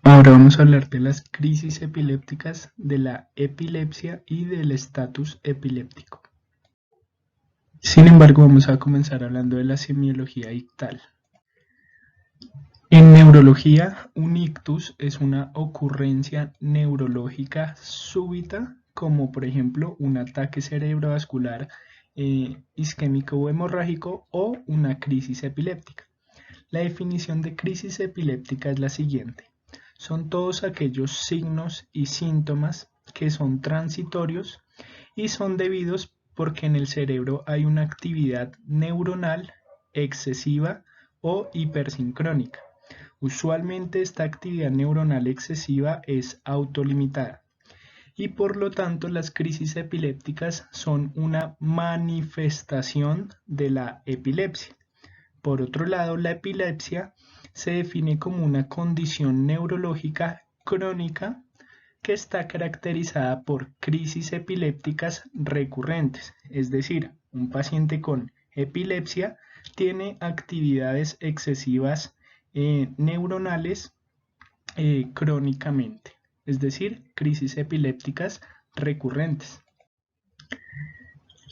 Ahora vamos a hablar de las crisis epilépticas, de la epilepsia y del estatus epiléptico. Sin embargo, vamos a comenzar hablando de la semiología ictal. En neurología, un ictus es una ocurrencia neurológica súbita, como por ejemplo un ataque cerebrovascular isquémico o hemorrágico o una crisis epiléptica. La definición de crisis epiléptica es la siguiente. Son todos aquellos signos y síntomas que son transitorios y son debidos porque en el cerebro hay una actividad neuronal excesiva o hipersincrónica. Usualmente esta actividad neuronal excesiva es autolimitada y por lo tanto las crisis epilépticas son una manifestación de la epilepsia. Por otro lado, la epilepsia se define como una condición neurológica crónica que está caracterizada por crisis epilépticas recurrentes, es decir, un paciente con epilepsia tiene actividades excesivas neuronales crónicamente, es decir, crisis epilépticas recurrentes.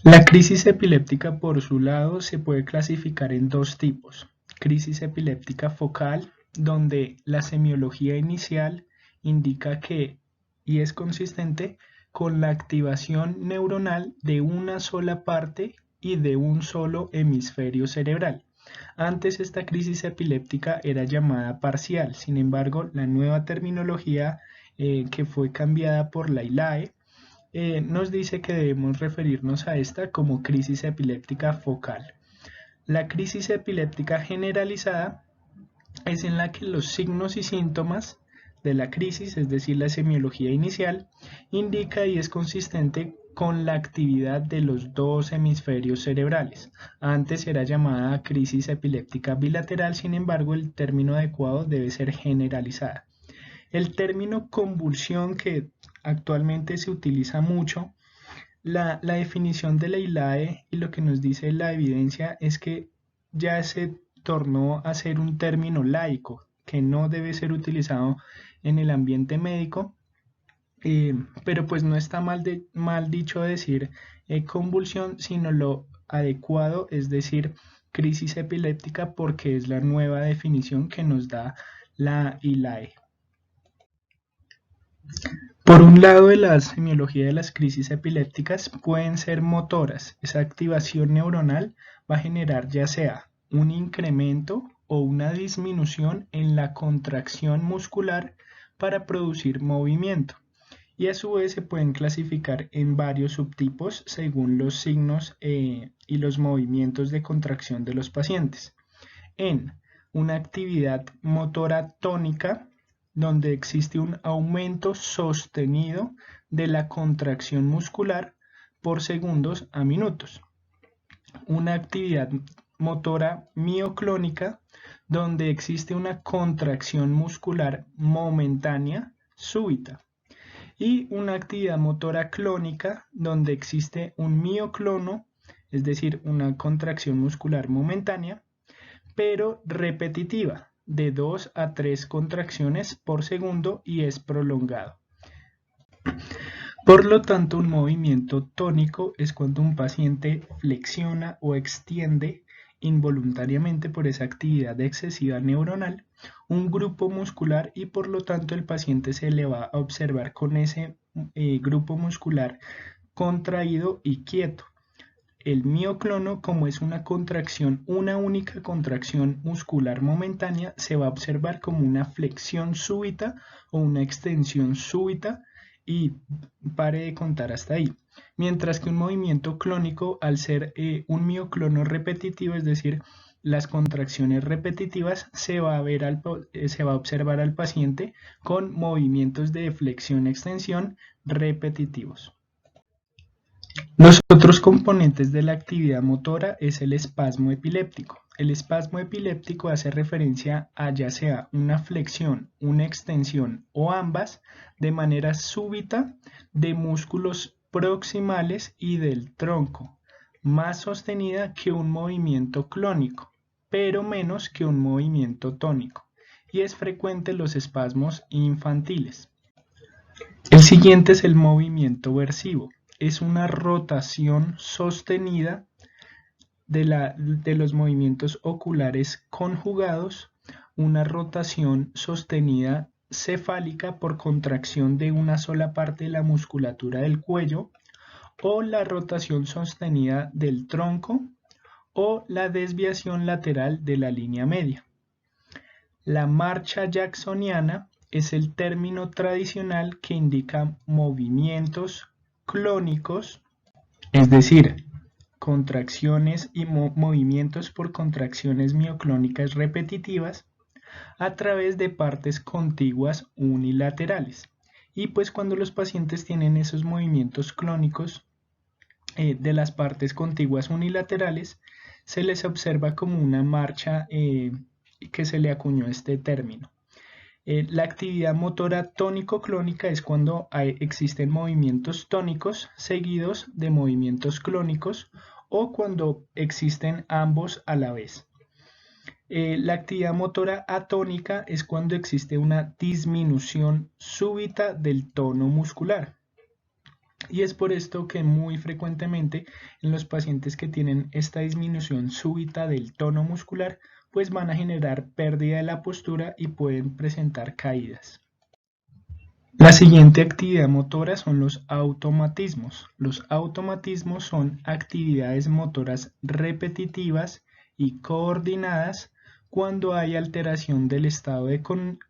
La crisis epiléptica, por su lado, se puede clasificar en dos tipos. Crisis epiléptica focal, donde la semiología inicial indica que y es consistente con la activación neuronal de una sola parte y de un solo hemisferio cerebral. Antes esta crisis epiléptica era llamada parcial, sin embargo, la nueva terminología que fue cambiada por la ILAE nos dice que debemos referirnos a esta como crisis epiléptica focal. La crisis epiléptica generalizada es en la que los signos y síntomas de la crisis, es decir, la semiología inicial, indica y es consistente con la actividad de los dos hemisferios cerebrales. Antes era llamada crisis epiléptica bilateral, sin embargo, el término adecuado debe ser generalizada. El término convulsión, que actualmente se utiliza mucho, la definición de la ILAE y lo que nos dice la evidencia es que ya se tornó a ser un término laico, que no debe ser utilizado en el ambiente médico, pero pues no está mal dicho decir convulsión, sino lo adecuado es decir crisis epiléptica porque es la nueva definición que nos da la ILAE. Por un lado de la semiología de las crisis epilépticas pueden ser motoras. Esa activación neuronal va a generar ya sea un incremento o una disminución en la contracción muscular para producir movimiento. Y a su vez se pueden clasificar en varios subtipos según los signos y los movimientos de contracción de los pacientes. En una actividad motora tónica, donde existe un aumento sostenido de la contracción muscular por segundos a minutos. Una actividad motora mioclónica, donde existe una contracción muscular momentánea súbita. Y una actividad motora clónica, donde existe un mioclono, es decir, una contracción muscular momentánea, pero repetitiva, de 2 a 3 contracciones por segundo y es prolongado. Por lo tanto, un movimiento tónico es cuando un paciente flexiona o extiende involuntariamente por esa actividad excesiva neuronal un grupo muscular y por lo tanto el paciente se le va a observar con ese grupo muscular contraído y quieto. El mioclono, como es una contracción, una única contracción muscular momentánea, se va a observar como una flexión súbita o una extensión súbita y pare de contar hasta ahí. Mientras que un movimiento clónico, al ser un mioclono repetitivo, es decir, las contracciones repetitivas, se va a observar al paciente con movimientos de flexión-extensión repetitivos. Los otros componentes de la actividad motora es el espasmo epiléptico. El espasmo epiléptico hace referencia a ya sea una flexión, una extensión o ambas de manera súbita de músculos proximales y del tronco, más sostenida que un movimiento clónico, pero menos que un movimiento tónico. y es frecuente los espasmos infantiles. El siguiente es el movimiento versivo. Es una rotación sostenida de los movimientos oculares conjugados, una rotación sostenida cefálica por contracción de una sola parte de la musculatura del cuello, o la rotación sostenida del tronco, o la desviación lateral de la línea media. La marcha jacksoniana es el término tradicional que indica movimientos clónicos, es decir, contracciones y movimientos por contracciones mioclónicas repetitivas a través de partes contiguas unilaterales. Y pues cuando los pacientes tienen esos movimientos clónicos de las partes contiguas unilaterales, se les observa como una marcha que se le acuñó este término. La actividad motora tónico-clónica es cuando existen movimientos tónicos seguidos de movimientos clónicos o cuando existen ambos a la vez. La actividad motora atónica es cuando existe una disminución súbita del tono muscular. Y es por esto que muy frecuentemente en los pacientes que tienen esta disminución súbita del tono muscular, pues van a generar pérdida de la postura y pueden presentar caídas. La siguiente actividad motora son los automatismos. Los automatismos son actividades motoras repetitivas y coordinadas cuando hay alteración del estado de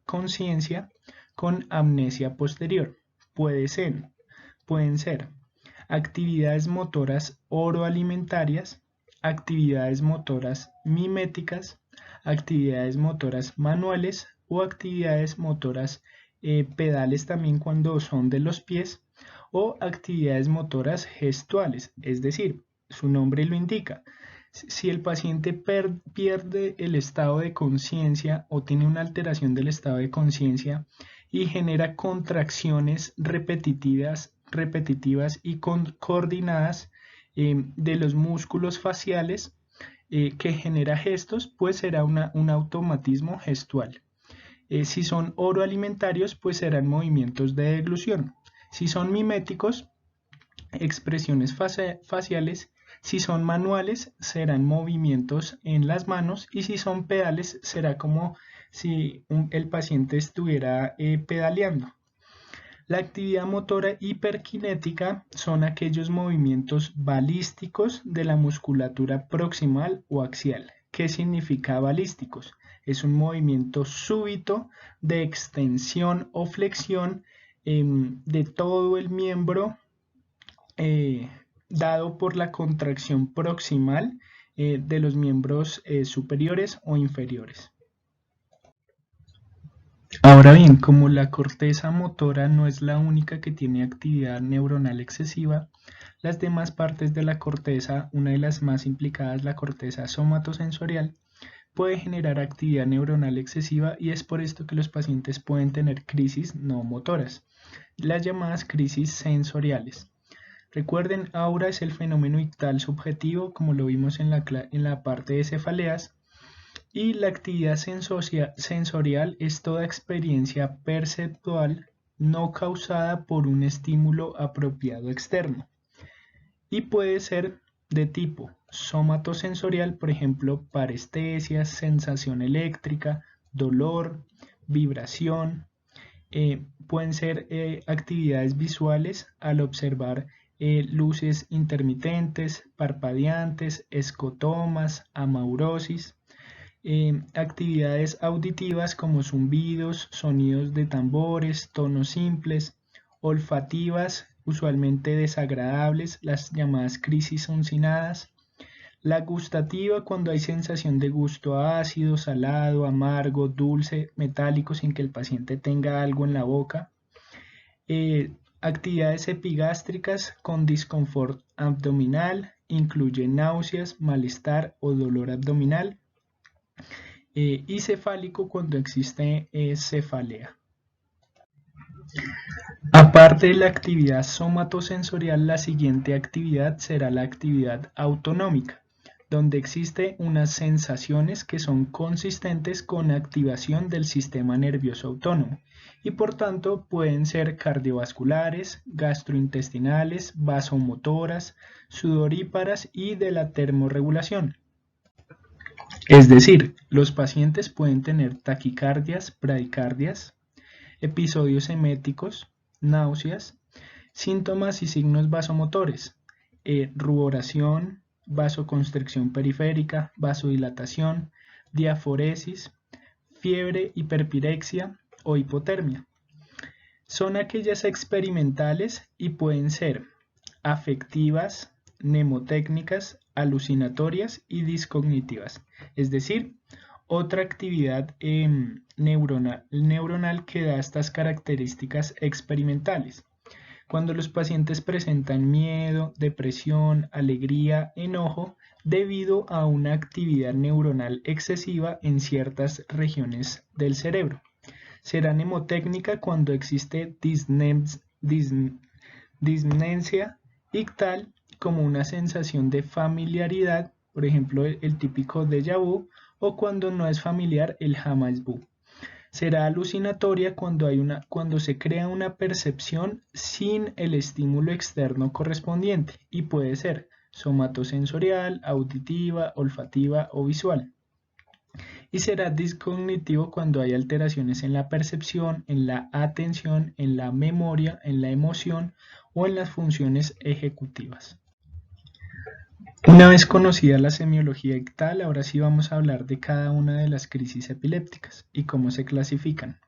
conciencia con amnesia posterior. Pueden ser actividades motoras oroalimentarias, actividades motoras miméticas, actividades motoras manuales o actividades motoras pedales también cuando son de los pies, o actividades motoras gestuales, es decir, su nombre lo indica. Si el paciente pierde el estado de conciencia o tiene una alteración del estado de conciencia y genera contracciones repetitivas y coordinadas de los músculos faciales que genera gestos, pues será un automatismo gestual. Si son oroalimentarios, pues serán movimientos de deglución. Si son miméticos, expresiones faciales. Si son manuales, serán movimientos en las manos, y si son pedales, será como si el paciente estuviera pedaleando. La actividad motora hiperkinética son aquellos movimientos balísticos de la musculatura proximal o axial. ¿Qué significa balísticos? Es un movimiento súbito de extensión o flexión de todo el miembro dado por la contracción proximal de los miembros superiores o inferiores. Ahora bien, como la corteza motora no es la única que tiene actividad neuronal excesiva, las demás partes de la corteza, una de las más implicadas, la corteza somatosensorial, puede generar actividad neuronal excesiva, y es por esto que los pacientes pueden tener crisis no motoras, las llamadas crisis sensoriales. Recuerden, aura es el fenómeno ictal subjetivo, como lo vimos en la parte de cefaleas, y la actividad sensorial es toda experiencia perceptual no causada por un estímulo apropiado externo, y puede ser de tipo somatosensorial, por ejemplo, parestesia, sensación eléctrica, dolor, vibración. Pueden ser actividades visuales al observar luces intermitentes, parpadeantes, escotomas, amaurosis. Actividades auditivas como zumbidos, sonidos de tambores, tonos simples, olfativas, usualmente desagradables, las llamadas crisis uncinadas. La gustativa, cuando hay sensación de gusto ácido, salado, amargo, dulce, metálico, sin que el paciente tenga algo en la boca. Actividades epigástricas con disconfort abdominal, incluye náuseas, malestar o dolor abdominal. Y cefálico, cuando existe cefalea. Aparte de la actividad somatosensorial, la siguiente actividad será la actividad autonómica. donde existe unas sensaciones que son consistentes con activación del sistema nervioso autónomo y por tanto pueden ser cardiovasculares, gastrointestinales, vasomotoras, sudoríparas y de la termorregulación. Es decir, los pacientes pueden tener taquicardias, bradicardias, episodios eméticos, náuseas, síntomas y signos vasomotores, ruboración, vasoconstricción periférica, vasodilatación, diaforesis, fiebre, hiperpirexia o hipotermia. Son aquellas experimentales y pueden ser afectivas, mnemotécnicas, alucinatorias y discognitivas, es decir, otra actividad neuronal que da estas características experimentales. Cuando los pacientes presentan miedo, depresión, alegría, enojo, debido a una actividad neuronal excesiva en ciertas regiones del cerebro. Será mnemotécnica cuando existe dismnesia ictal como una sensación de familiaridad, por ejemplo el típico déjà vu, o cuando no es familiar el jamais vu. Será alucinatoria cuando se crea una percepción sin el estímulo externo correspondiente y puede ser somatosensorial, auditiva, olfativa o visual. Y será discognitivo cuando hay alteraciones en la percepción, en la atención, en la memoria, en la emoción o en las funciones ejecutivas. Una vez conocida la semiología ictal, ahora sí vamos a hablar de cada una de las crisis epilépticas y cómo se clasifican.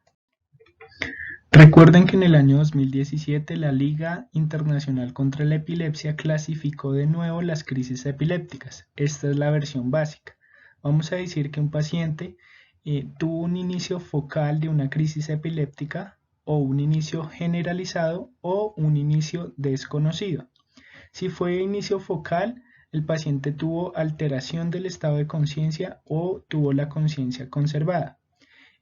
Recuerden que en el año 2017 la Liga Internacional contra la Epilepsia clasificó de nuevo las crisis epilépticas. Esta es la versión básica. Vamos a decir que un paciente tuvo un inicio focal de una crisis epiléptica o un inicio generalizado o un inicio desconocido. Si fue inicio focal, el paciente tuvo alteración del estado de conciencia o tuvo la conciencia conservada.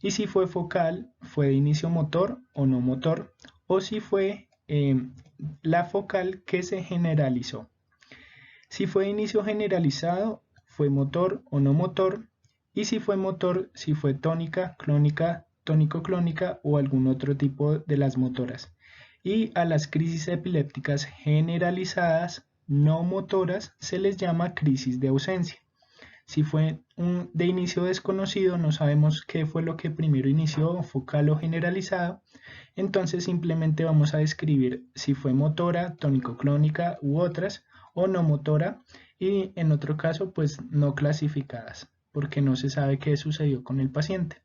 Y si fue focal, fue de inicio motor o no motor, o si fue la focal que se generalizó. Si fue de inicio generalizado, fue motor o no motor, y si fue motor, si fue tónica, clónica, tónico-clónica o algún otro tipo de las motoras. Y a las crisis epilépticas generalizadas no motoras se les llama crisis de ausencia. Si fue de inicio desconocido, no sabemos qué fue lo que primero inició, focal o generalizado, entonces simplemente vamos a describir si fue motora, tónico-clónica u otras, o no motora, y en otro caso pues no clasificadas, porque no se sabe qué sucedió con el paciente.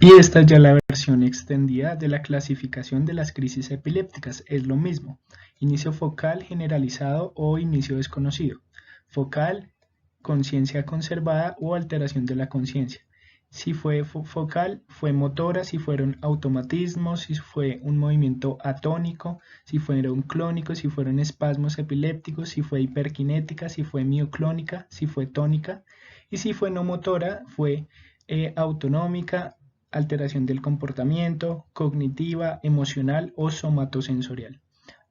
Y esta es ya la versión extendida de la clasificación de las crisis epilépticas, es lo mismo, inicio focal generalizado o inicio desconocido. Focal, conciencia conservada o alteración de la conciencia. Si fue focal, fue motora, si fueron automatismos, si fue un movimiento atónico, si fueron clónicos, si fueron espasmos epilépticos, si fue hiperkinética, si fue mioclónica, si fue tónica. Y si fue no motora, fue autonómica, alteración del comportamiento, cognitiva, emocional o somatosensorial.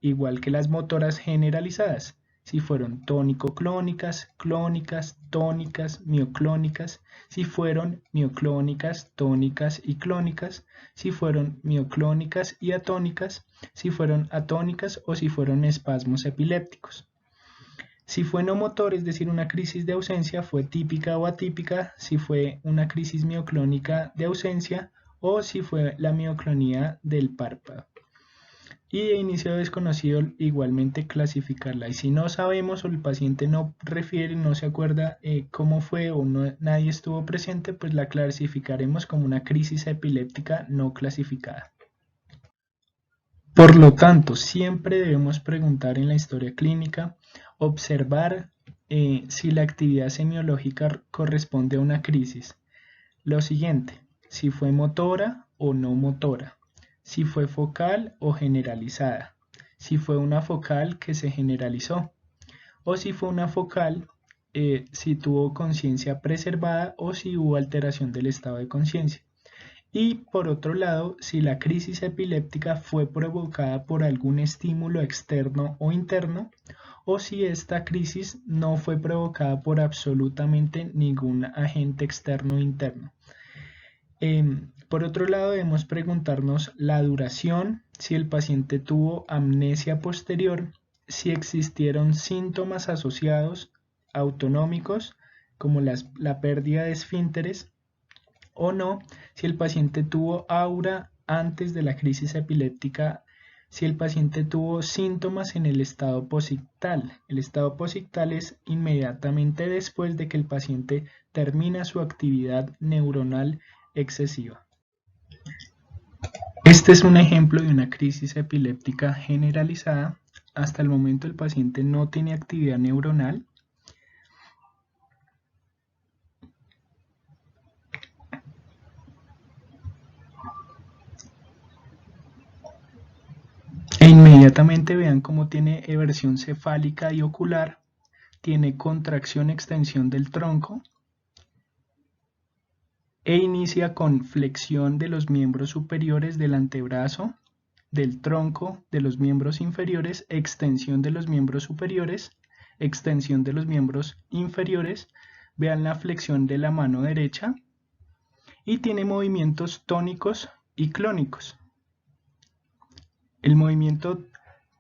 Igual que las motoras generalizadas, si fueron tónico-clónicas, clónicas, tónicas, mioclónicas, si fueron mioclónicas, tónicas y clónicas, si fueron mioclónicas y atónicas, si fueron atónicas o si fueron espasmos epilépticos. Si fue no motor, es decir, una crisis de ausencia, fue típica o atípica, si fue una crisis mioclónica de ausencia o si fue la mioclonía del párpado. Y de inicio desconocido igualmente clasificarla. Y si no sabemos o el paciente no refiere, no se acuerda cómo fue o nadie estuvo presente, pues la clasificaremos como una crisis epiléptica no clasificada. Por lo tanto, siempre debemos preguntar en la historia clínica, observar si la actividad semiológica corresponde a una crisis. Lo siguiente, si fue motora o no motora. Si fue focal o generalizada, si fue una focal que se generalizó, o si fue una focal, si tuvo conciencia preservada o si hubo alteración del estado de conciencia. Y por otro lado, si la crisis epiléptica fue provocada por algún estímulo externo o interno, o si esta crisis no fue provocada por absolutamente ningún agente externo o interno. Por otro lado, debemos preguntarnos la duración, si el paciente tuvo amnesia posterior, si existieron síntomas asociados autonómicos como la pérdida de esfínteres o no, si el paciente tuvo aura antes de la crisis epiléptica, si el paciente tuvo síntomas en el estado posictal. El estado posictal es inmediatamente después de que el paciente termina su actividad neuronal excesiva. Este es un ejemplo de una crisis epiléptica generalizada. Hasta el momento el paciente no tiene actividad neuronal. E inmediatamente vean cómo tiene eversión cefálica y ocular, tiene contracción-extensión del tronco e inicia con flexión de los miembros superiores del antebrazo, del tronco, de los miembros inferiores, extensión de los miembros superiores, extensión de los miembros inferiores. Vean la flexión de la mano derecha y tiene movimientos tónicos y clónicos. El movimiento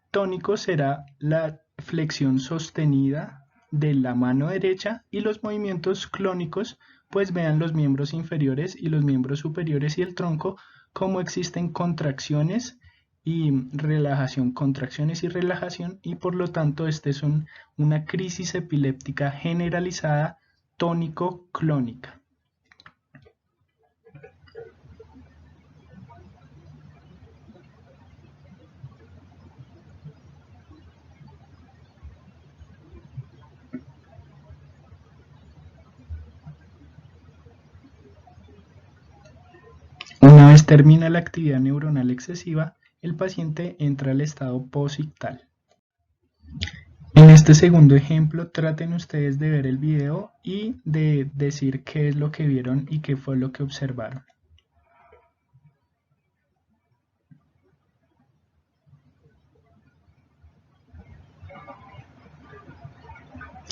tónico será la flexión sostenida de la mano derecha y los movimientos clónicos, pues vean los miembros inferiores y los miembros superiores y el tronco, cómo existen contracciones y relajación, contracciones y relajación, y por lo tanto esta es una crisis epiléptica generalizada tónico-clónica. Una vez termina la actividad neuronal excesiva, el paciente entra al estado posictal. En este segundo ejemplo, traten ustedes de ver el video y de decir qué es lo que vieron y qué fue lo que observaron.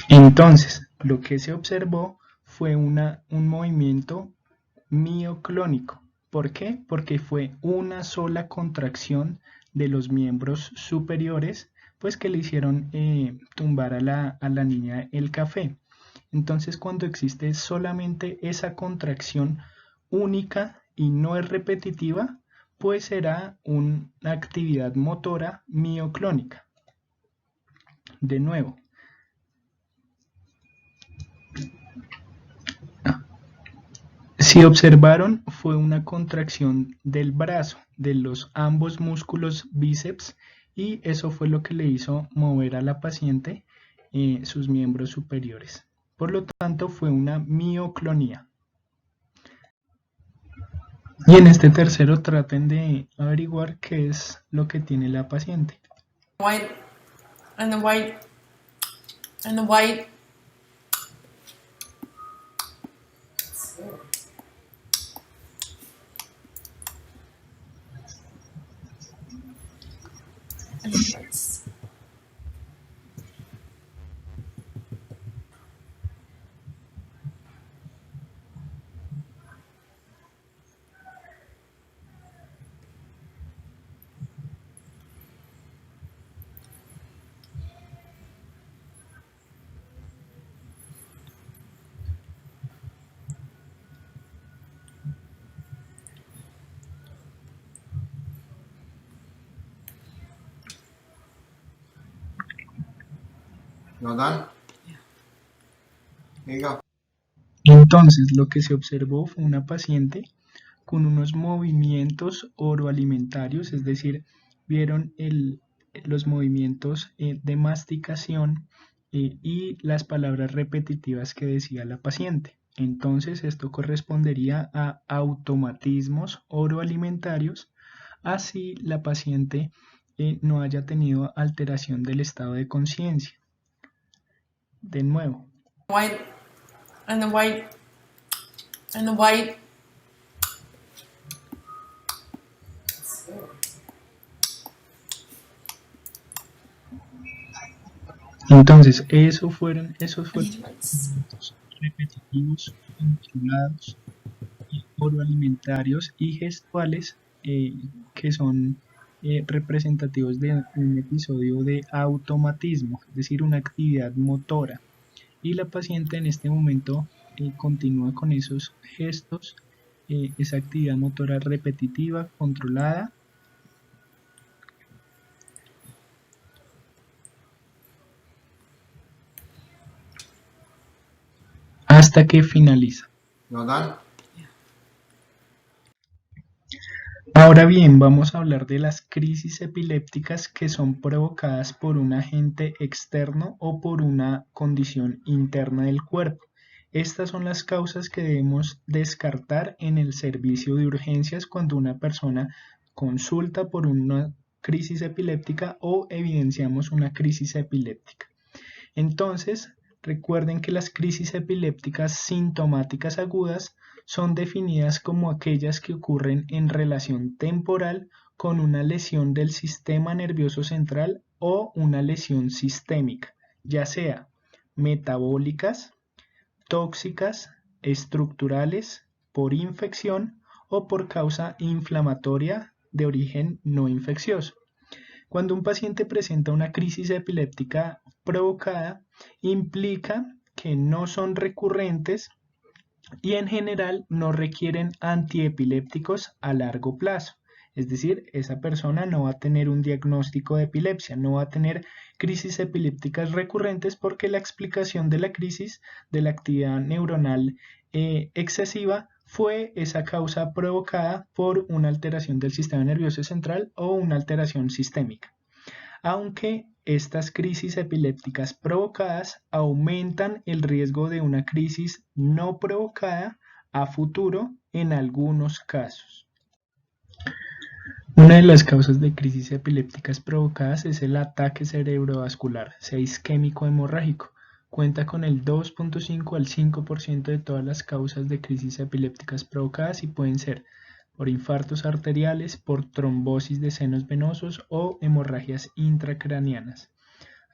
Entonces, lo que se observó fue un movimiento mioclónico. ¿Por qué? Porque fue una sola contracción de los miembros superiores, pues que le hicieron tumbar a la niña el café. Entonces, cuando existe solamente esa contracción única y no es repetitiva, pues será una actividad motora mioclónica. De nuevo, si observaron, fue una contracción del brazo, de los ambos músculos bíceps, y eso fue lo que le hizo mover a la paciente sus miembros superiores. Por lo tanto, fue una mioclonía. Y en este tercero traten de averiguar qué es lo que tiene la paciente. White and the white and the white. And the whites. ¿No dan? Diga. Entonces, lo que se observó fue una paciente con unos movimientos oroalimentarios, es decir, vieron los movimientos de masticación y las palabras repetitivas que decía la paciente. Entonces, esto correspondería a automatismos oroalimentarios, así la paciente no haya tenido alteración del estado de conciencia. De nuevo. White and the white and the white. Entonces, esos fueron Aliments. movimientos repetitivos, controlados, oroalimentarios y gestuales que son representativos de un episodio de automatismo, es decir, una actividad motora. Y la paciente en este momento continúa con esos gestos, esa actividad motora repetitiva, controlada, hasta que finaliza. ¿No dan? Ahora bien, vamos a hablar de las crisis epilépticas que son provocadas por un agente externo o por una condición interna del cuerpo. Estas son las causas que debemos descartar en el servicio de urgencias cuando una persona consulta por una crisis epiléptica o evidenciamos una crisis epiléptica. Entonces, recuerden que las crisis epilépticas sintomáticas agudas son definidas como aquellas que ocurren en relación temporal con una lesión del sistema nervioso central o una lesión sistémica, ya sea metabólicas, tóxicas, estructurales, por infección o por causa inflamatoria de origen no infeccioso. Cuando un paciente presenta una crisis epiléptica provocada, implica que no son recurrentes y en general no requieren antiepilépticos a largo plazo. Es decir, esa persona no va a tener un diagnóstico de epilepsia, no va a tener crisis epilépticas recurrentes porque la explicación de la crisis de la actividad neuronal excesiva fue esa causa provocada por una alteración del sistema nervioso central o una alteración sistémica. Aunque estas crisis epilépticas provocadas aumentan el riesgo de una crisis no provocada a futuro en algunos casos. Una de las causas de crisis epilépticas provocadas es el ataque cerebrovascular, sea isquémico hemorrágico. Cuenta con el 2.5 al 5% de todas las causas de crisis epilépticas provocadas y pueden ser por infartos arteriales, por trombosis de senos venosos o hemorragias intracraneanas.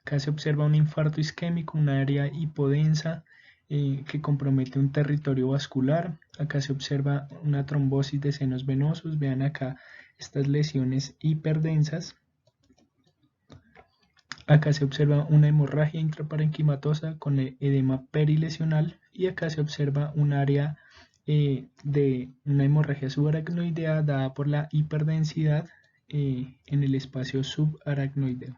Acá se observa un infarto isquémico, una área hipodensa que compromete un territorio vascular. Acá se observa una trombosis de senos venosos. Vean acá estas lesiones hiperdensas. Acá se observa una hemorragia intraparenquimatosa con edema perilesional y acá se observa un área de una hemorragia subaracnoidea dada por la hiperdensidad en el espacio subaracnoideo.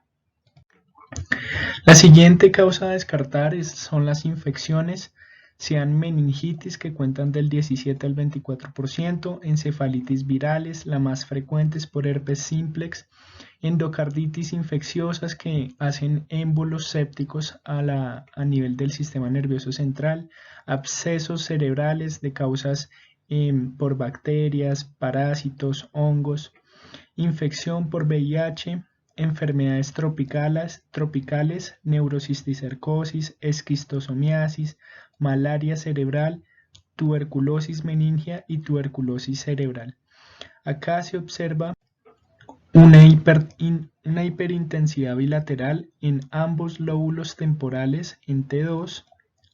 La siguiente causa a descartar son las infecciones, sean meningitis que cuentan del 17 al 24%, encefalitis virales, la más frecuente es por herpes simplex, endocarditis infecciosas que hacen émbolos sépticos a nivel del sistema nervioso central, abscesos cerebrales de causas por bacterias, parásitos, hongos, infección por VIH, enfermedades tropicales, neurocisticercosis, esquistosomiasis, malaria cerebral, tuberculosis meningia y tuberculosis cerebral. Acá se observa una hiperintensidad bilateral en ambos lóbulos temporales, en T2,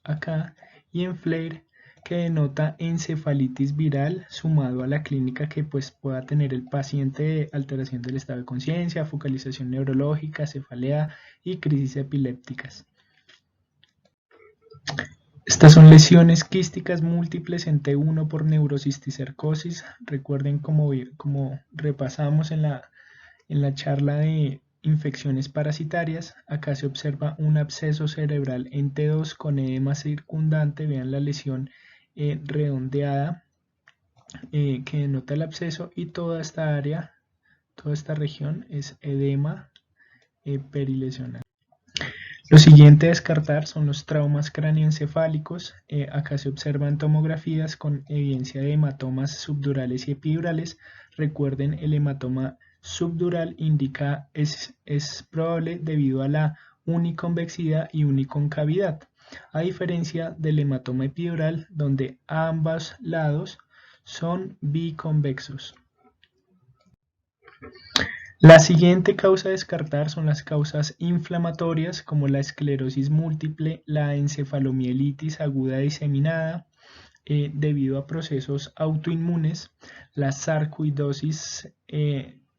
acá, y en FLAIR, que denota encefalitis viral sumado a la clínica que pueda tener el paciente de alteración del estado de conciencia, focalización neurológica, cefalea y crisis epilépticas. Estas son lesiones quísticas múltiples en T1 por neurocisticercosis. Recuerden como repasamos en la charla de infecciones parasitarias, acá se observa un absceso cerebral en T2 con edema circundante. Vean la lesión redondeada que denota el absceso y toda esta área, toda esta región es edema perilesional. Lo siguiente a descartar son los traumas cráneoencefálicos. Acá se observan tomografías con evidencia de hematomas subdurales y epidurales. Recuerden, el hematoma subdural indica es probable debido a la uniconvexidad y uniconcavidad, a diferencia del hematoma epidural donde ambos lados son biconvexos. La siguiente causa a descartar son las causas inflamatorias como la esclerosis múltiple, la encefalomielitis aguda diseminada, debido a procesos autoinmunes, la sarcoidosis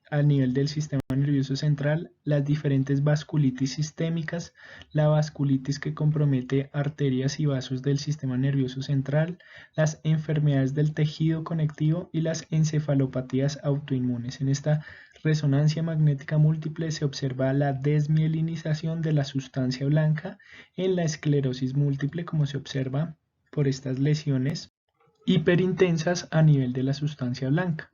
a nivel del sistema nervioso central, las diferentes vasculitis sistémicas, la vasculitis que compromete arterias y vasos del sistema nervioso central, las enfermedades del tejido conectivo y las encefalopatías autoinmunes. En esta resonancia magnética múltiple se observa la desmielinización de la sustancia blanca en la esclerosis múltiple, como se observa por estas lesiones hiperintensas a nivel de la sustancia blanca.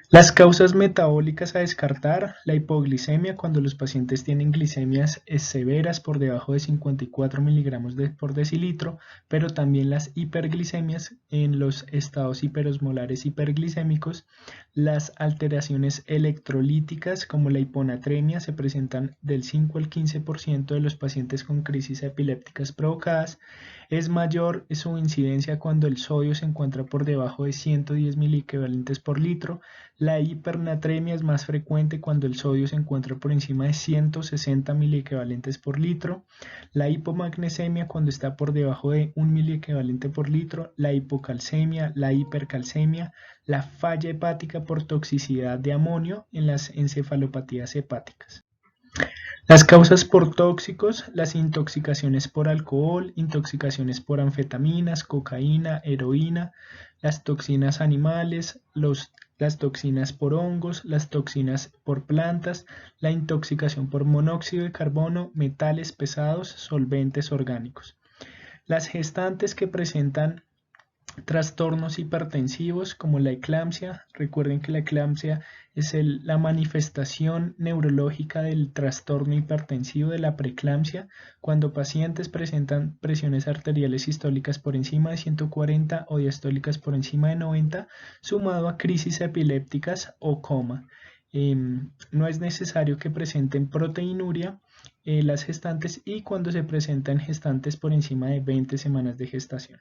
Las causas metabólicas a descartar: la hipoglicemia cuando los pacientes tienen glicemias severas por debajo de 54 miligramos por decilitro, pero también las hiperglicemias en los estados hiperosmolares hiperglicémicos. Las alteraciones electrolíticas como la hiponatremia se presentan del 5 al 15% de los pacientes con crisis epilépticas provocadas. Es mayor su incidencia cuando el sodio se encuentra por debajo de 110 miliequivalentes por litro. La hipernatremia es más frecuente cuando el sodio se encuentra por encima de 160 miliequivalentes por litro. La hipomagnesemia cuando está por debajo de 1 miliequivalente por litro. La hipocalcemia, la hipercalcemia, la falla hepática por toxicidad de amonio en las encefalopatías hepáticas. Las causas por tóxicos: las intoxicaciones por alcohol, intoxicaciones por anfetaminas, cocaína, heroína, las toxinas animales, las toxinas por hongos, las toxinas por plantas, la intoxicación por monóxido de carbono, metales pesados, solventes orgánicos. Las gestantes que presentan trastornos hipertensivos como la eclampsia. Recuerden que la eclampsia es la manifestación neurológica del trastorno hipertensivo de la preeclampsia, cuando pacientes presentan presiones arteriales sistólicas por encima de 140 o diastólicas por encima de 90, sumado a crisis epilépticas o coma. No es necesario que presenten proteinuria las gestantes, y cuando se presentan gestantes por encima de 20 semanas de gestación.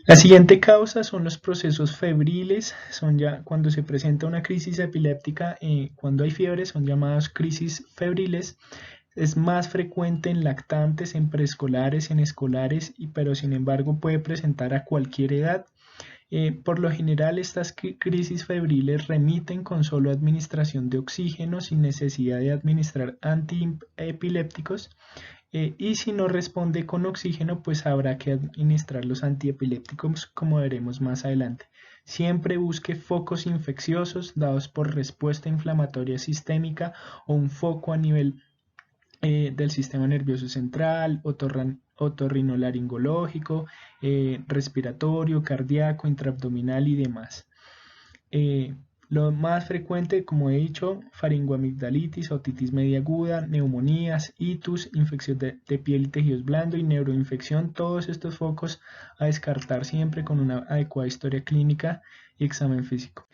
La siguiente causa son los procesos febriles. Son ya cuando se presenta una crisis epiléptica, cuando hay fiebre, son llamadas crisis febriles. Es más frecuente en lactantes, en preescolares, en escolares, pero sin embargo puede presentar a cualquier edad. Por lo general, estas crisis febriles remiten con solo administración de oxígeno sin necesidad de administrar antiepilépticos. Y si no responde con oxígeno, pues habrá que administrar los antiepilépticos, como veremos más adelante. Siempre busque focos infecciosos dados por respuesta inflamatoria sistémica o un foco a nivel del sistema nervioso central, otorrinolaringológico, respiratorio, cardíaco, intraabdominal y demás. Lo más frecuente, como he dicho, faringoamigdalitis, otitis media aguda, neumonías, itus, infección de piel y tejidos blandos y neuroinfección. Todos estos focos a descartar siempre con una adecuada historia clínica y examen físico.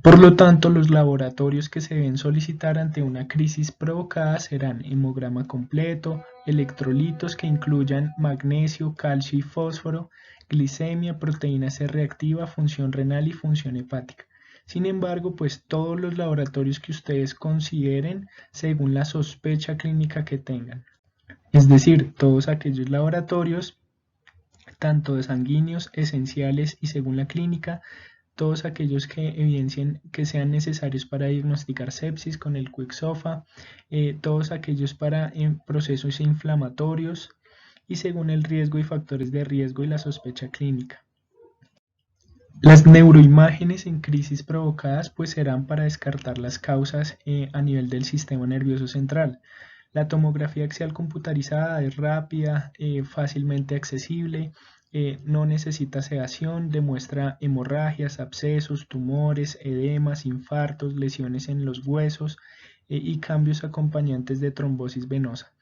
Por lo tanto, los laboratorios que se deben solicitar ante una crisis provocada serán hemograma completo, electrolitos que incluyan magnesio, calcio y fósforo, glicemia, proteína C reactiva, función renal y función hepática. Sin embargo, pues todos los laboratorios que ustedes consideren según la sospecha clínica que tengan. Es decir, todos aquellos laboratorios, tanto de sanguíneos, esenciales y según la clínica, todos aquellos que evidencien que sean necesarios para diagnosticar sepsis con el Quick-SOFA, todos aquellos para procesos inflamatorios y según el riesgo y factores de riesgo y la sospecha clínica. Las neuroimágenes en crisis provocadas pues serán para descartar las causas a nivel del sistema nervioso central. La tomografía axial computarizada es rápida, fácilmente accesible, no necesita sedación, demuestra hemorragias, abscesos, tumores, edemas, infartos, lesiones en los huesos y cambios acompañantes de trombosis venosa.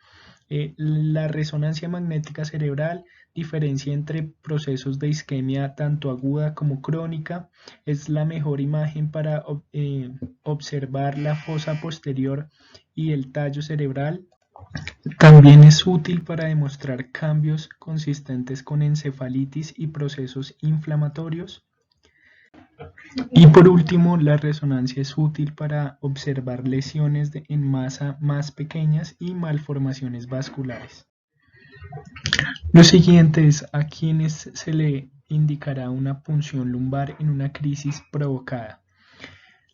La resonancia magnética cerebral diferencia entre procesos de isquemia tanto aguda como crónica. Es la mejor imagen para observar la fosa posterior y el tallo cerebral. También es útil para demostrar cambios consistentes con encefalitis y procesos inflamatorios. Y por último, la resonancia es útil para observar lesiones en masa más pequeñas y malformaciones vasculares. Lo siguiente es a quienes se le indicará una punción lumbar en una crisis provocada.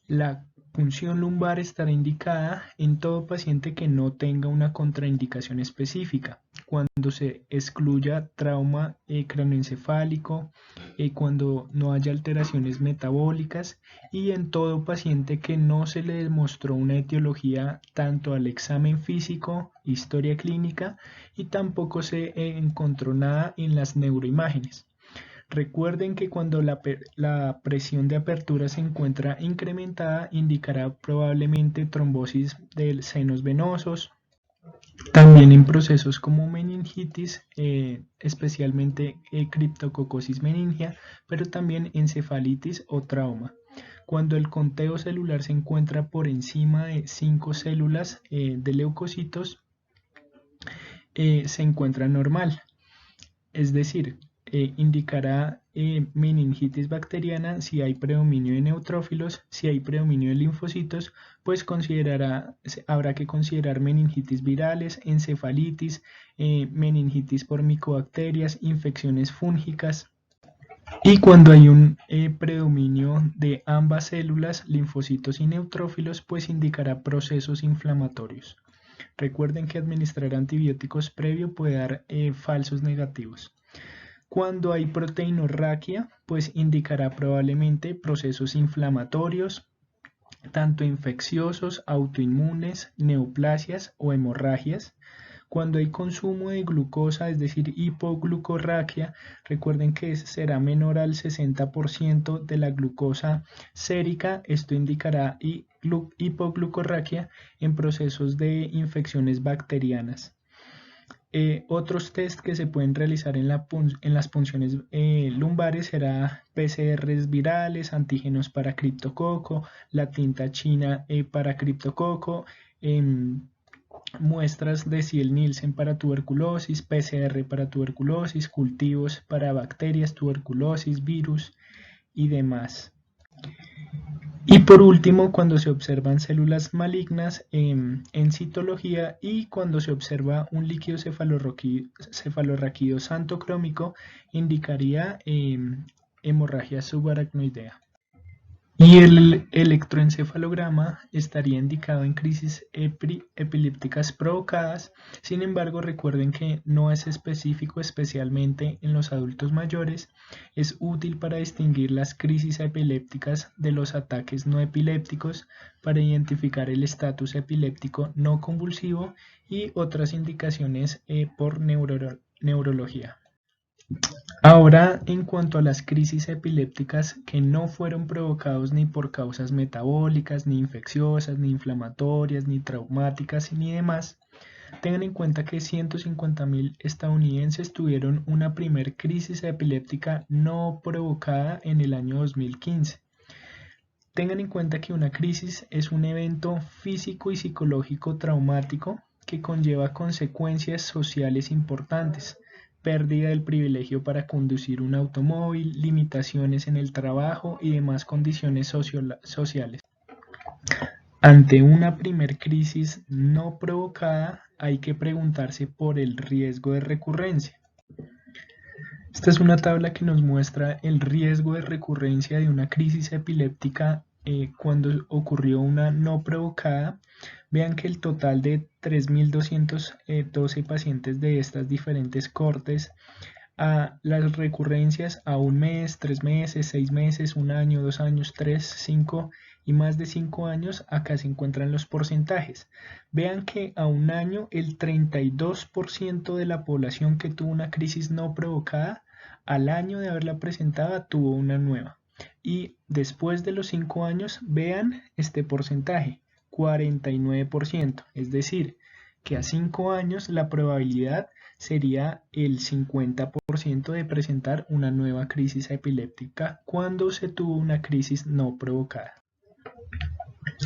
La punción lumbar estará indicada en todo paciente que no tenga una contraindicación específica, cuando se excluya trauma craneoencefálico, cuando no haya alteraciones metabólicas y en todo paciente que no se le demostró una etiología tanto al examen físico, historia clínica y tampoco se encontró nada en las neuroimágenes. Recuerden que cuando la presión de apertura se encuentra incrementada, indicará probablemente trombosis de senos venosos. También en procesos como meningitis, especialmente criptococosis meningia, pero también encefalitis o trauma. Cuando el conteo celular se encuentra por encima de 5 células de leucocitos, se encuentra normal. Es decir, indicará meningitis bacteriana si hay predominio de neutrófilos, si hay predominio de linfocitos, pues habrá que considerar meningitis virales, encefalitis, meningitis por micobacterias, infecciones fúngicas. Y cuando hay un predominio de ambas células, linfocitos y neutrófilos, pues indicará procesos inflamatorios. Recuerden que administrar antibióticos previo puede dar falsos negativos. Cuando hay proteinorraquia, pues indicará probablemente procesos inflamatorios, tanto infecciosos, autoinmunes, neoplasias o hemorragias. Cuando hay consumo de glucosa, es decir, hipoglucorraquia, recuerden que será menor al 60% de la glucosa sérica. Esto indicará hipoglucorraquia en procesos de infecciones bacterianas. Otros test que se pueden realizar en las punciones lumbares será PCRs virales, antígenos para criptococo, la tinta china para criptococo, muestras de Ziel-Nielsen para tuberculosis, PCR para tuberculosis, cultivos para bacterias, tuberculosis, virus y demás. Y por último, cuando se observan células malignas en citología y cuando se observa un líquido cefalorraquídeo santocrómico, indicaría hemorragia subaracnoidea. Y el electroencefalograma estaría indicado en crisis epilépticas provocadas. Sin embargo, recuerden que no es específico, especialmente en los adultos mayores. Es útil para distinguir las crisis epilépticas de los ataques no epilépticos, para identificar el estatus epiléptico no convulsivo y otras indicaciones por neurología. Ahora, en cuanto a las crisis epilépticas que no fueron provocados ni por causas metabólicas, ni infecciosas, ni inflamatorias, ni traumáticas, ni demás, tengan en cuenta que 150.000 estadounidenses tuvieron una primer crisis epiléptica no provocada en el año 2015. Tengan en cuenta que una crisis es un evento físico y psicológico traumático que conlleva consecuencias sociales importantes. Pérdida del privilegio para conducir un automóvil, limitaciones en el trabajo y demás condiciones sociales. Ante una primer crisis no provocada, hay que preguntarse por el riesgo de recurrencia. Esta es una tabla que nos muestra el riesgo de recurrencia de una crisis epiléptica cuando ocurrió una no provocada. Vean que el total de 3.212 pacientes de estas diferentes cortes, a las recurrencias a 1 mes, 3 meses, 6 meses, 1 año, 2 años, 3, 5 y más de 5 años, acá se encuentran los porcentajes. Vean que a 1 año el 32% de la población que tuvo una crisis no provocada, al año de haberla presentada tuvo una nueva. Y después de los 5 años, vean este porcentaje. 49%, es decir, que a 5 años la probabilidad sería el 50% de presentar una nueva crisis epiléptica cuando se tuvo una crisis no provocada.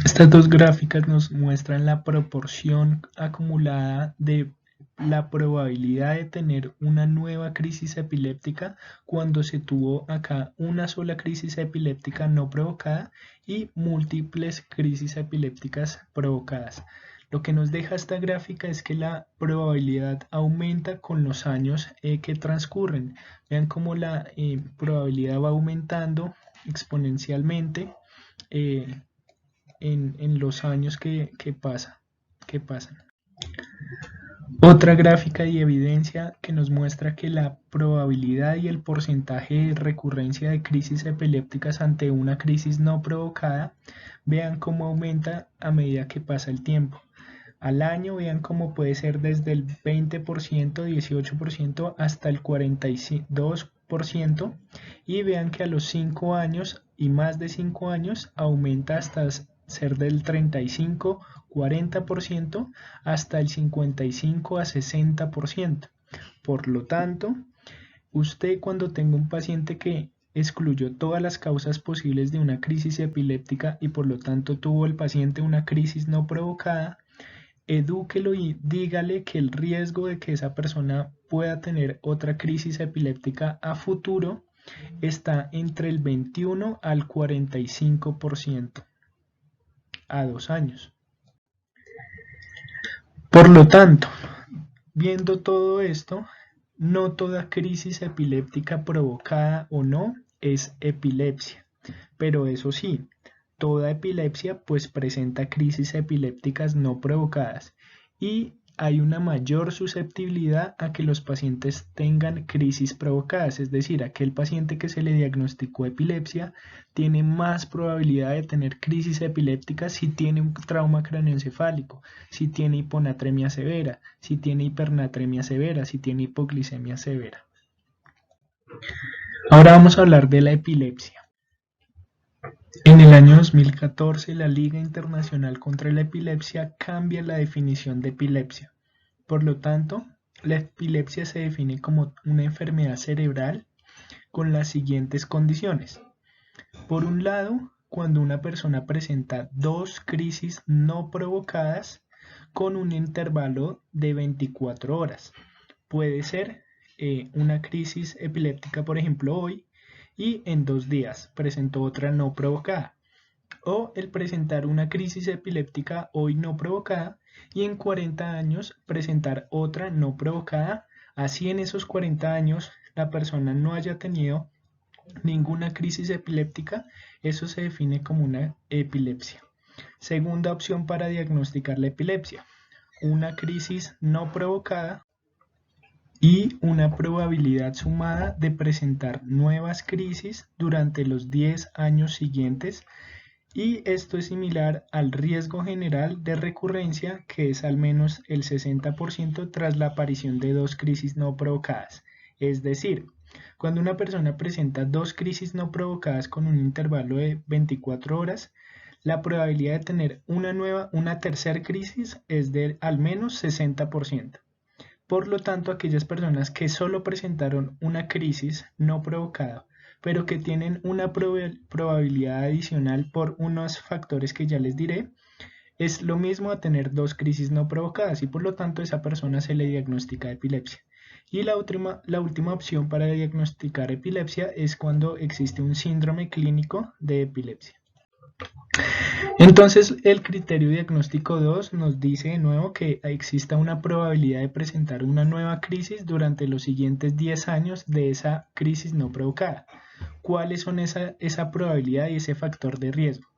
Estas dos gráficas nos muestran la proporción acumulada de la probabilidad de tener una nueva crisis epiléptica cuando se tuvo acá una sola crisis epiléptica no provocada y múltiples crisis epilépticas provocadas. Lo que nos deja esta gráfica es que la probabilidad aumenta con los años que transcurren. Vean cómo la probabilidad va aumentando exponencialmente en los años que pasan. Otra gráfica y evidencia que nos muestra que la probabilidad y el porcentaje de recurrencia de crisis epilépticas ante una crisis no provocada, vean cómo aumenta a medida que pasa el tiempo. Al año vean cómo puede ser desde el 20%, 18% hasta el 42% y vean que a los 5 años y más de 5 años aumenta hasta ser del 35, 40% hasta el 55 a 60%. Por lo tanto, usted cuando tenga un paciente que excluyó todas las causas posibles de una crisis epiléptica y por lo tanto tuvo el paciente una crisis no provocada, edúquelo y dígale que el riesgo de que esa persona pueda tener otra crisis epiléptica a futuro está entre el 21 al 45% a 2 años. Por lo tanto, viendo todo esto, no toda crisis epiléptica provocada o no es epilepsia, pero eso sí, toda epilepsia pues presenta crisis epilépticas no provocadas y hay una mayor susceptibilidad a que los pacientes tengan crisis provocadas, es decir, aquel paciente que se le diagnosticó epilepsia tiene más probabilidad de tener crisis epilépticas si tiene un trauma craneoencefálico, si tiene hiponatremia severa, si tiene hipernatremia severa, si tiene hipoglicemia severa. Ahora vamos a hablar de la epilepsia. En el año 2014, la Liga Internacional contra la Epilepsia cambia la definición de epilepsia. Por lo tanto, la epilepsia se define como una enfermedad cerebral con las siguientes condiciones. Por un lado, cuando una persona presenta dos crisis no provocadas con un intervalo de 24 horas. Puede ser una crisis epiléptica, por ejemplo, hoy, y en 2 días presentó otra no provocada. O el presentar una crisis epiléptica hoy no provocada y en 40 años presentar otra no provocada, así en esos 40 años la persona no haya tenido ninguna crisis epiléptica, eso se define como una epilepsia. Segunda opción para diagnosticar la epilepsia, una crisis no provocada y una probabilidad sumada de presentar nuevas crisis durante los 10 años siguientes, y esto es similar al riesgo general de recurrencia, que es al menos el 60% tras la aparición de dos crisis no provocadas. Es decir, cuando una persona presenta dos crisis no provocadas con un intervalo de 24 horas, la probabilidad de tener una tercera crisis es de al menos 60%. Por lo tanto, aquellas personas que solo presentaron una crisis no provocada, pero que tienen una probabilidad adicional por unos factores que ya les diré, es lo mismo a tener dos crisis no provocadas y por lo tanto a esa persona se le diagnostica epilepsia. Y la última opción para diagnosticar epilepsia es cuando existe un síndrome clínico de epilepsia. Entonces, el criterio diagnóstico 2 nos dice de nuevo que exista una probabilidad de presentar una nueva crisis durante los siguientes 10 años de esa crisis no provocada. ¿Cuáles son esa probabilidad y ese factor de riesgo?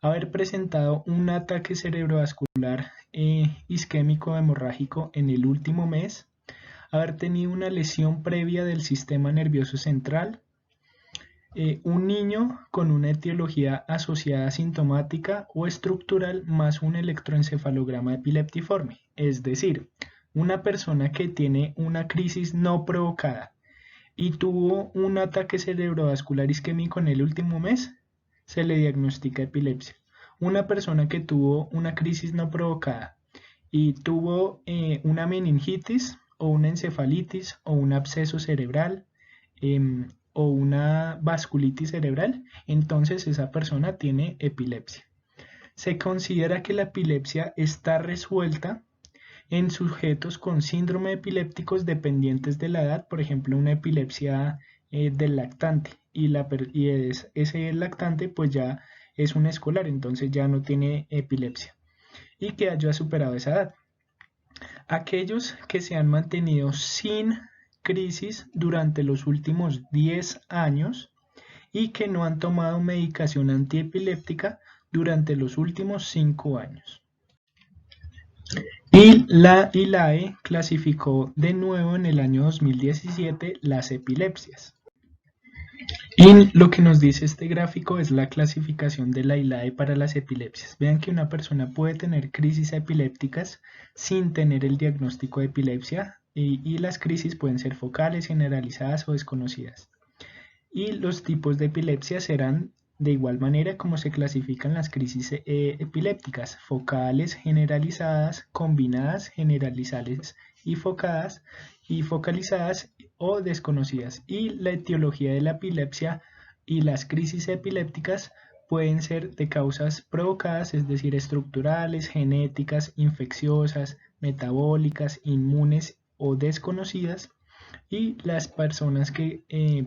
Haber presentado un ataque cerebrovascular isquémico hemorrágico en el último mes, haber tenido una lesión previa del sistema nervioso central, un niño con una etiología asociada sintomática o estructural más un electroencefalograma epileptiforme, es decir, una persona que tiene una crisis no provocada y tuvo un ataque cerebrovascular isquémico en el último mes, se le diagnostica epilepsia. Una persona que tuvo una crisis no provocada y tuvo una meningitis o una encefalitis o un absceso cerebral o una vasculitis cerebral, entonces esa persona tiene epilepsia. Se considera que la epilepsia está resuelta en sujetos con síndrome epilépticos dependientes de la edad, por ejemplo, una epilepsia del lactante, y ese lactante pues ya es un escolar, entonces ya no tiene epilepsia y que haya superado esa edad. Aquellos que se han mantenido sin crisis durante los últimos 10 años y que no han tomado medicación antiepiléptica durante los últimos 5 años. Y la ILAE clasificó de nuevo en el año 2017 las epilepsias. Y lo que nos dice este gráfico es la clasificación de la ILAE para las epilepsias. Vean que una persona puede tener crisis epilépticas sin tener el diagnóstico de epilepsia y las crisis pueden ser focales, generalizadas o desconocidas. Y los tipos de epilepsia serán de igual manera como se clasifican las crisis epilépticas: focales, generalizadas, combinadas, generalizadas y focalizadas o desconocidas. Y la etiología de la epilepsia y las crisis epilépticas pueden ser de causas provocadas, es decir, estructurales, genéticas, infecciosas, metabólicas, inmunes o desconocidas. Y las personas que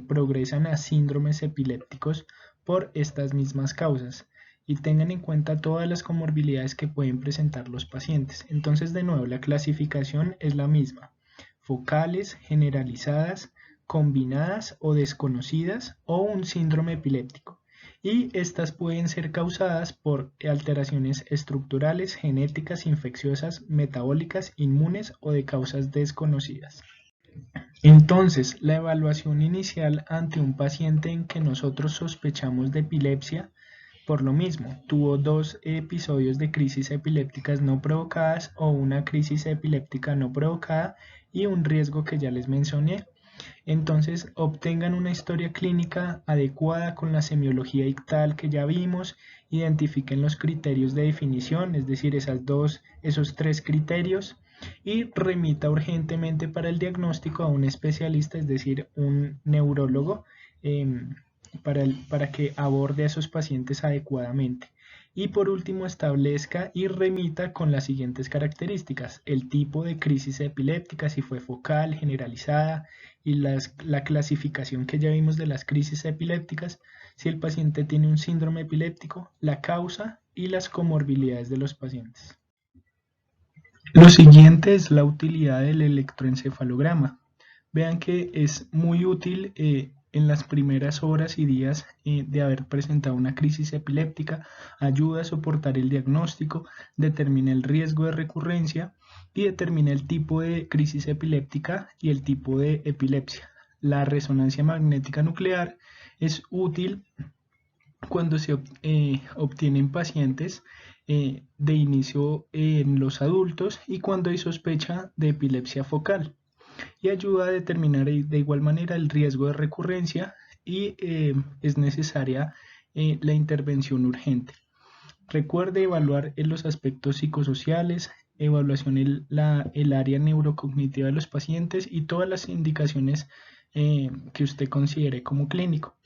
progresan a síndromes epilépticos por estas mismas causas. Y tengan en cuenta todas las comorbilidades que pueden presentar los pacientes. Entonces, de nuevo, la clasificación es la misma: focales, generalizadas, combinadas o desconocidas, o un síndrome epiléptico. Y estas pueden ser causadas por alteraciones estructurales, genéticas, infecciosas, metabólicas, inmunes o de causas desconocidas. Entonces, la evaluación inicial ante un paciente en que nosotros sospechamos de epilepsia, por lo mismo, tuvo 2 episodios de crisis epilépticas no provocadas o una crisis epiléptica no provocada y un riesgo que ya les mencioné. Entonces, obtengan una historia clínica adecuada con la semiología ictal que ya vimos, identifiquen los criterios de definición, es decir, esos 3 criterios, y remita urgentemente para el diagnóstico a un especialista, es decir, un neurólogo, para que aborde a esos pacientes adecuadamente. Y por último, establezca y remita con las siguientes características: el tipo de crisis epiléptica, si fue focal, generalizada, y la clasificación que ya vimos de las crisis epilépticas, si el paciente tiene un síndrome epiléptico, la causa y las comorbilidades de los pacientes. Lo siguiente es la utilidad del electroencefalograma. Vean que es muy útil en las primeras horas y días de haber presentado una crisis epiléptica, ayuda a soportar el diagnóstico, determina el riesgo de recurrencia y determina el tipo de crisis epiléptica y el tipo de epilepsia. La resonancia magnética nuclear es útil cuando se obtienen pacientes de inicio en los adultos y cuando hay sospecha de epilepsia focal, y ayuda a determinar de igual manera el riesgo de recurrencia y es necesaria la intervención urgente. Recuerde evaluar en los aspectos psicosociales, evaluación en el área neurocognitiva de los pacientes y todas las indicaciones que usted considere como clínico.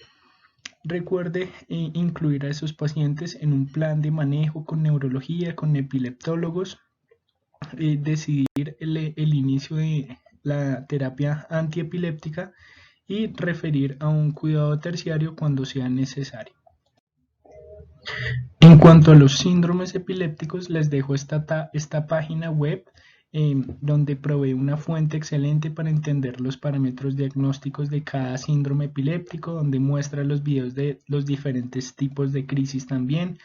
Recuerde incluir a esos pacientes en un plan de manejo con neurología, con epileptólogos, decidir el inicio de la terapia antiepiléptica y referir a un cuidado terciario cuando sea necesario. En cuanto a los síndromes epilépticos, les dejo esta página web donde provee una fuente excelente para entender los parámetros diagnósticos de cada síndrome epiléptico, donde muestra los videos de los diferentes tipos de crisis también,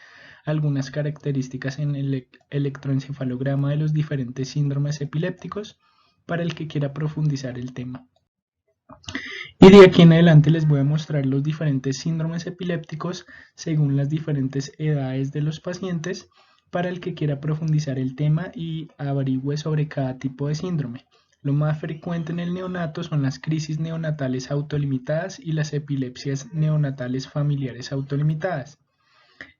algunas características en el electroencefalograma de los diferentes síndromes epilépticos para el que quiera profundizar el tema. Y de aquí en adelante les voy a mostrar los diferentes síndromes epilépticos según las diferentes edades de los pacientes para el que quiera profundizar el tema y averigüe sobre cada tipo de síndrome. Lo más frecuente en el neonato son las crisis neonatales autolimitadas y las epilepsias neonatales familiares autolimitadas.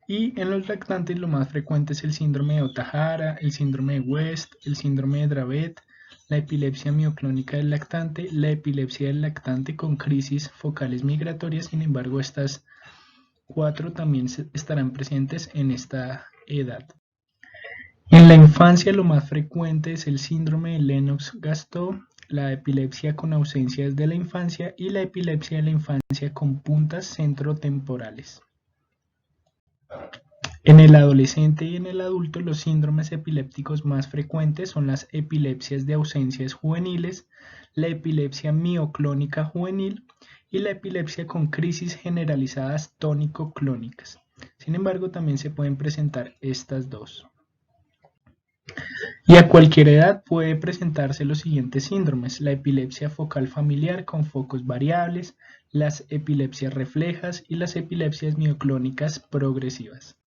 Y en los lactantes lo más frecuente es el síndrome de Ohtahara, el síndrome de West, el síndrome de Dravet, la epilepsia mioclónica del lactante, la epilepsia del lactante con crisis focales migratorias. Sin embargo, estas 4 también estarán presentes en esta edad. En la infancia lo más frecuente es el síndrome de Lennox-Gastaut, la epilepsia con ausencias de la infancia y la epilepsia de la infancia con puntas centrotemporales. En el adolescente y en el adulto los síndromes epilépticos más frecuentes son las epilepsias de ausencias juveniles, la epilepsia mioclónica juvenil y la epilepsia con crisis generalizadas tónico-clónicas. Sin embargo, también se pueden presentar estas dos. Y a cualquier edad puede presentarse los siguientes síndromes: la epilepsia focal familiar con focos variables, las epilepsias reflejas y las epilepsias mioclónicas progresivas.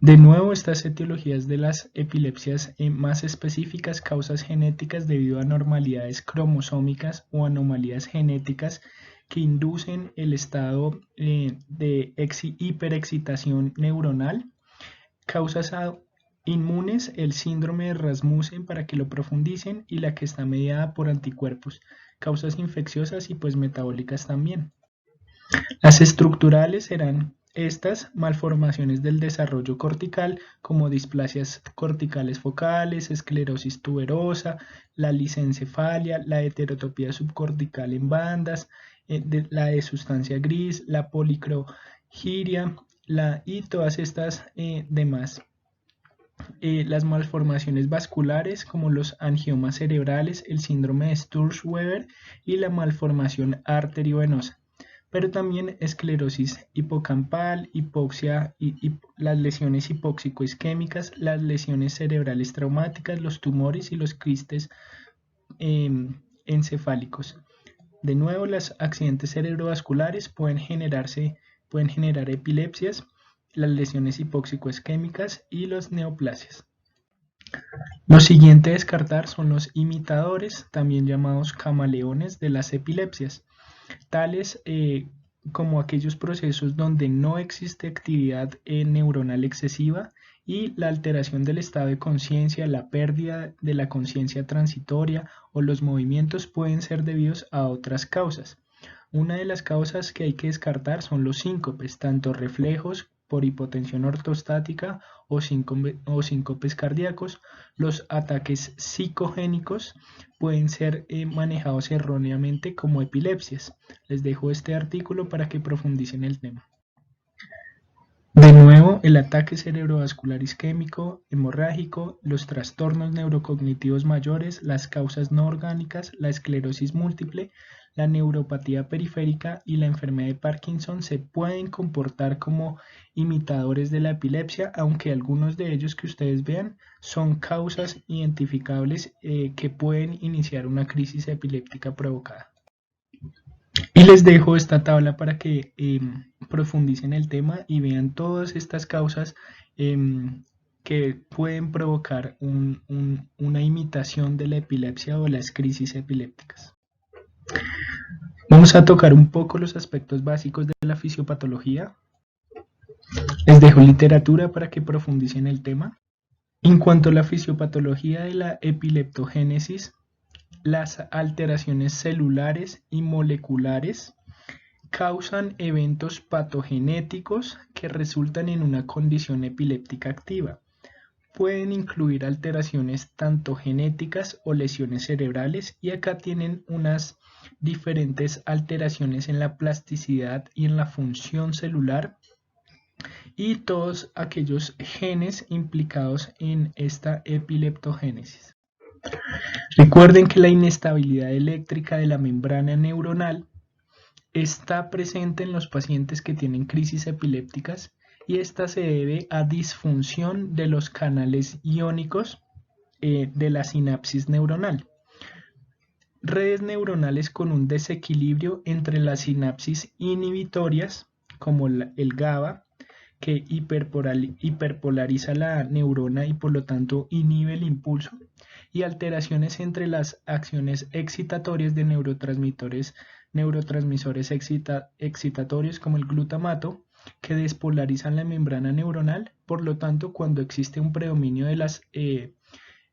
De nuevo, estas etiologías de las epilepsias más específicas, causas genéticas debido a anormalidades cromosómicas o anomalías genéticas que inducen el estado de hiperexcitación neuronal, causas inmunes, el síndrome de Rasmussen para que lo profundicen y la que está mediada por anticuerpos, causas infecciosas y pues metabólicas también. Las estructurales serán estas malformaciones del desarrollo cortical como displasias corticales focales, esclerosis tuberosa, la lisencefalia, la heterotopía subcortical en bandas, la de sustancia gris, la policrogiria y todas estas demás. Las malformaciones vasculares como los angiomas cerebrales, el síndrome de Sturge-Weber y la malformación arteriovenosa, pero también esclerosis hipocampal, hipoxia y las lesiones hipóxico-isquémicas, las lesiones cerebrales traumáticas, los tumores y los quistes encefálicos. De nuevo, los accidentes cerebrovasculares pueden generar epilepsias, las lesiones hipóxico-isquémicas y las neoplasias. Lo siguiente a descartar son los imitadores, también llamados camaleones de las epilepsias, tales como aquellos procesos donde no existe actividad neuronal excesiva y la alteración del estado de conciencia, la pérdida de la conciencia transitoria o los movimientos pueden ser debidos a otras causas. Una de las causas que hay que descartar son los síncopes, tanto reflejos por hipotensión ortostática o síncopes cardíacos. Los ataques psicogénicos pueden ser manejados erróneamente como epilepsias. Les dejo este artículo para que profundicen el tema. De nuevo, el ataque cerebrovascular isquémico, hemorrágico, los trastornos neurocognitivos mayores, las causas no orgánicas, la esclerosis múltiple, la neuropatía periférica y la enfermedad de Parkinson se pueden comportar como imitadores de la epilepsia, aunque algunos de ellos que ustedes vean son causas identificables que pueden iniciar una crisis epiléptica provocada. Y les dejo esta tabla para que profundicen el tema y vean todas estas causas que pueden provocar una imitación de la epilepsia o las crisis epilépticas. Vamos a tocar un poco los aspectos básicos de la fisiopatología. Les dejo literatura para que profundicen el tema. En cuanto a la fisiopatología de la epileptogénesis, las alteraciones celulares y moleculares causan eventos patogenéticos que resultan en una condición epiléptica activa. Pueden incluir alteraciones tanto genéticas o lesiones cerebrales, y acá tienen unas diferentes alteraciones en la plasticidad y en la función celular y todos aquellos genes implicados en esta epileptogénesis. Recuerden que la inestabilidad eléctrica de la membrana neuronal está presente en los pacientes que tienen crisis epilépticas, y esta se debe a disfunción de los canales iónicos de la sinapsis neuronal. Redes neuronales con un desequilibrio entre las sinapsis inhibitorias, como el GABA, que hiperpolariza la neurona y por lo tanto inhibe el impulso, y alteraciones entre las acciones excitatorias de neurotransmisores excitatorios como el glutamato, que despolarizan la membrana neuronal. Por lo tanto, cuando existe un predominio de las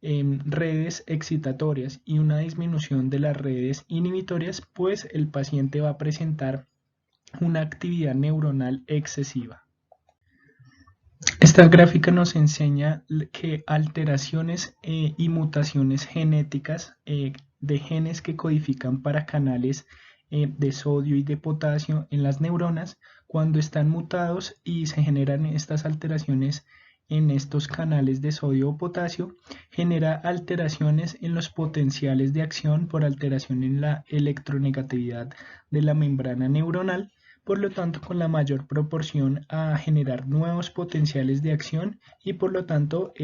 redes excitatorias y una disminución de las redes inhibitorias, pues el paciente va a presentar una actividad neuronal excesiva. Esta Esta gráfica nos enseña que alteraciones y mutaciones genéticas de genes que codifican para canales de sodio y de potasio en las neuronas, cuando están mutados y se generan estas alteraciones en estos canales de sodio o potasio, genera alteraciones en los potenciales de acción por alteración en la electronegatividad de la membrana neuronal, por lo tanto con la mayor proporción a generar nuevos potenciales de acción y por lo tanto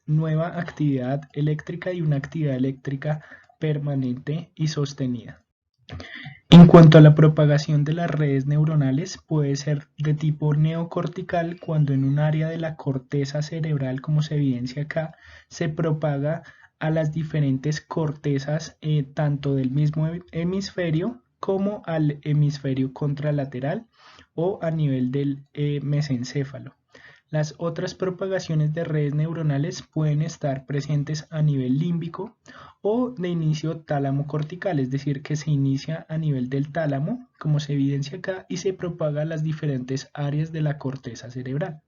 nueva actividad eléctrica y una actividad eléctrica permanente y sostenida. En cuanto a la propagación de las redes neuronales, puede ser de tipo neocortical cuando en un área de la corteza cerebral, como se evidencia acá, se propaga a las diferentes cortezas tanto del mismo hemisferio como al hemisferio contralateral o a nivel del mesencéfalo. Las otras propagaciones de redes neuronales pueden estar presentes a nivel límbico o de inicio tálamo cortical, es decir, que se inicia a nivel del tálamo, como se evidencia acá, y se propaga a las diferentes áreas de la corteza cerebral.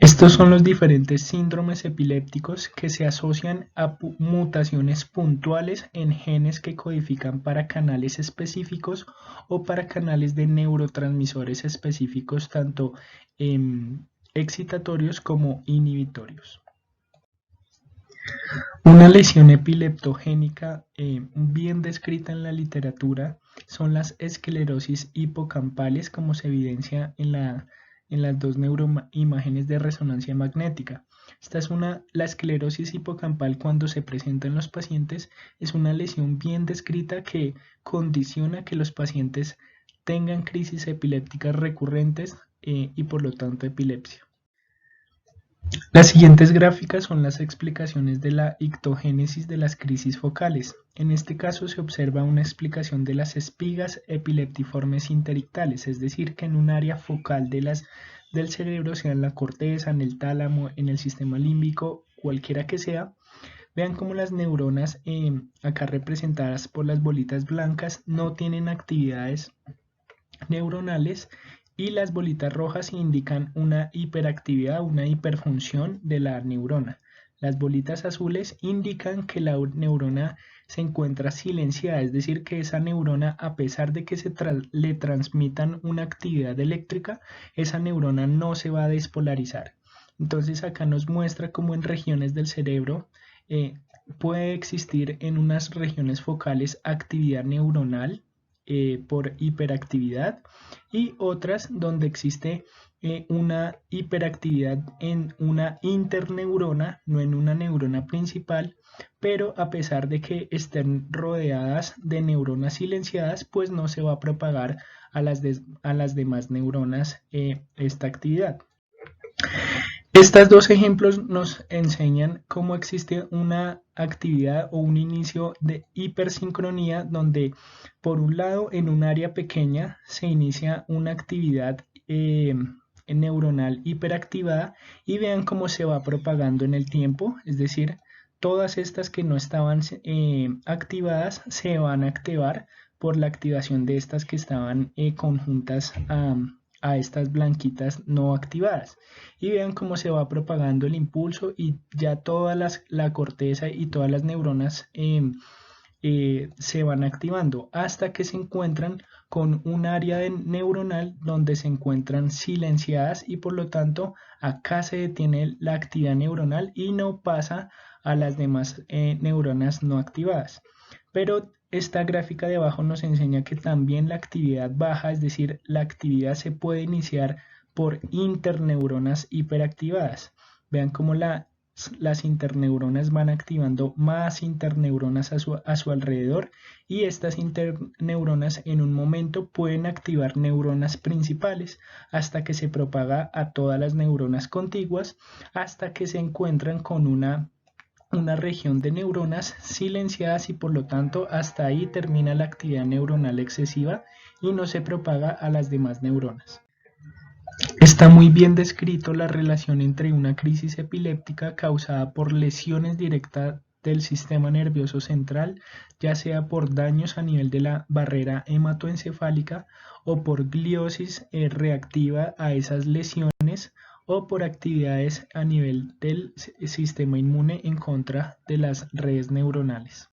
Estos son los diferentes síndromes epilépticos que se asocian a mutaciones puntuales en genes que codifican para canales específicos o para canales de neurotransmisores específicos, tanto excitatorios como inhibitorios. Una lesión epileptogénica bien descrita en la literatura son las esclerosis hipocampales, como se evidencia en las dos neuroimágenes de resonancia magnética. Esta es la esclerosis hipocampal cuando se presenta en los pacientes, es una lesión bien descrita que condiciona que los pacientes tengan crisis epilépticas recurrentes y por lo tanto epilepsia. Las siguientes gráficas son las explicaciones de la ictogénesis de las crisis focales. En este caso se observa una explicación de las espigas epileptiformes interictales, es decir, que en un área focal del cerebro, sea en la corteza, en el tálamo, en el sistema límbico, cualquiera que sea, vean cómo las neuronas, acá representadas por las bolitas blancas, no tienen actividades neuronales y las bolitas rojas indican una hiperactividad, una hiperfunción de la neurona. Las bolitas azules indican que la neurona se encuentra silenciada, es decir, que esa neurona, a pesar de que le transmitan una actividad eléctrica, esa neurona no se va a despolarizar. Entonces acá nos muestra cómo en regiones del cerebro puede existir en unas regiones focales actividad neuronal por hiperactividad y otras donde existe una hiperactividad en una interneurona, no en una neurona principal, pero a pesar de que estén rodeadas de neuronas silenciadas, pues no se va a propagar a las demás neuronas esta actividad. Estos dos ejemplos nos enseñan cómo existe una actividad o un inicio de hipersincronía donde por un lado en un área pequeña se inicia una actividad neuronal hiperactivada y vean cómo se va propagando en el tiempo, es decir, todas estas que no estaban activadas se van a activar por la activación de estas que estaban conjuntas a estas blanquitas no activadas y vean cómo se va propagando el impulso y ya toda la corteza y todas las neuronas se van activando hasta que se encuentran con un área neuronal donde se encuentran silenciadas y por lo tanto acá se detiene la actividad neuronal y no pasa a las demás neuronas no activadas. Pero esta gráfica de abajo nos enseña que también la actividad baja, es decir, la actividad se puede iniciar por interneuronas hiperactivadas. Vean cómo las interneuronas van activando más interneuronas a su alrededor y estas interneuronas en un momento pueden activar neuronas principales hasta que se propaga a todas las neuronas contiguas hasta que se encuentran con una región de neuronas silenciadas y por lo tanto hasta ahí termina la actividad neuronal excesiva y no se propaga a las demás neuronas. Está muy bien descrito la relación entre una crisis epiléptica causada por lesiones directas del sistema nervioso central, ya sea por daños a nivel de la barrera hematoencefálica o por gliosis reactiva a esas lesiones o por actividades a nivel del sistema inmune en contra de las redes neuronales.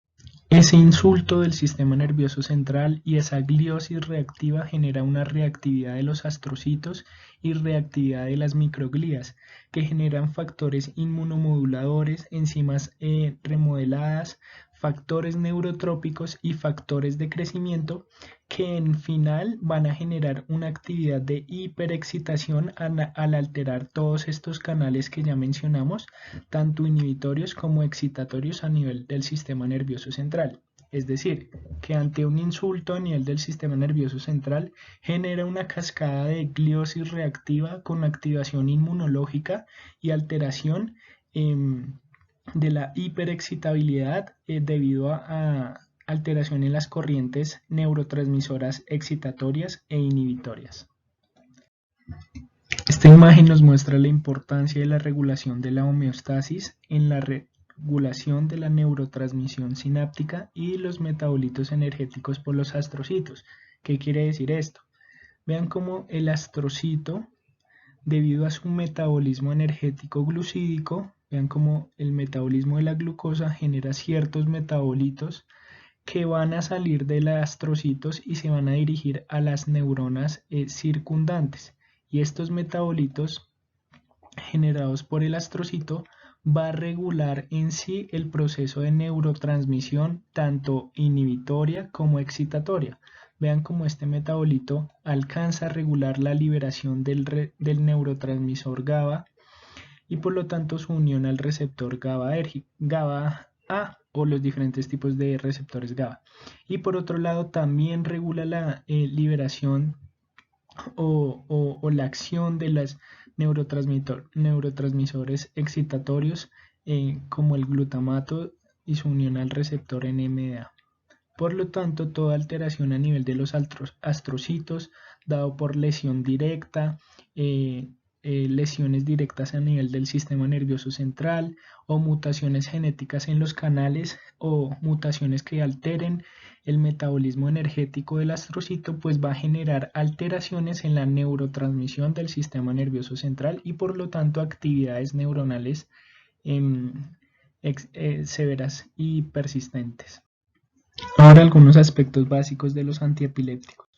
Ese insulto del sistema nervioso central y esa gliosis reactiva genera una reactividad de los astrocitos y reactividad de las microglías, que generan factores inmunomoduladores, enzimas remodeladas, factores neurotrópicos y factores de crecimiento que en final van a generar una actividad de hiperexcitación al alterar todos estos canales que ya mencionamos, tanto inhibitorios como excitatorios a nivel del sistema nervioso central. Es decir, que ante un insulto a nivel del sistema nervioso central genera una cascada de gliosis reactiva con activación inmunológica y alteración de la hiperexcitabilidad debido a alteración en las corrientes neurotransmisoras excitatorias e inhibitorias. Esta imagen nos muestra la importancia de la regulación de la homeostasis en la regulación de la neurotransmisión sináptica y los metabolitos energéticos por los astrocitos. ¿Qué quiere decir esto? Vean cómo el astrocito, debido a su metabolismo energético glucídico, vean cómo el metabolismo de la glucosa genera ciertos metabolitos que van a salir de los astrocitos y se van a dirigir a las neuronas circundantes. Y estos metabolitos generados por el astrocito va a regular en sí el proceso de neurotransmisión tanto inhibitoria como excitatoria. Vean cómo este metabolito alcanza a regular la liberación del neurotransmisor GABA y por lo tanto su unión al receptor GABA A o los diferentes tipos de receptores GABA. Y por otro lado también regula la liberación o la acción de los neurotransmisores excitatorios como el glutamato y su unión al receptor NMDA. Por lo tanto, toda alteración a nivel de los astrocitos, dado por lesión directa, lesiones directas a nivel del sistema nervioso central o mutaciones genéticas en los canales o mutaciones que alteren el metabolismo energético del astrocito, pues va a generar alteraciones en la neurotransmisión del sistema nervioso central y por lo tanto actividades neuronales severas y persistentes. Ahora algunos aspectos básicos de los antiepilépticos.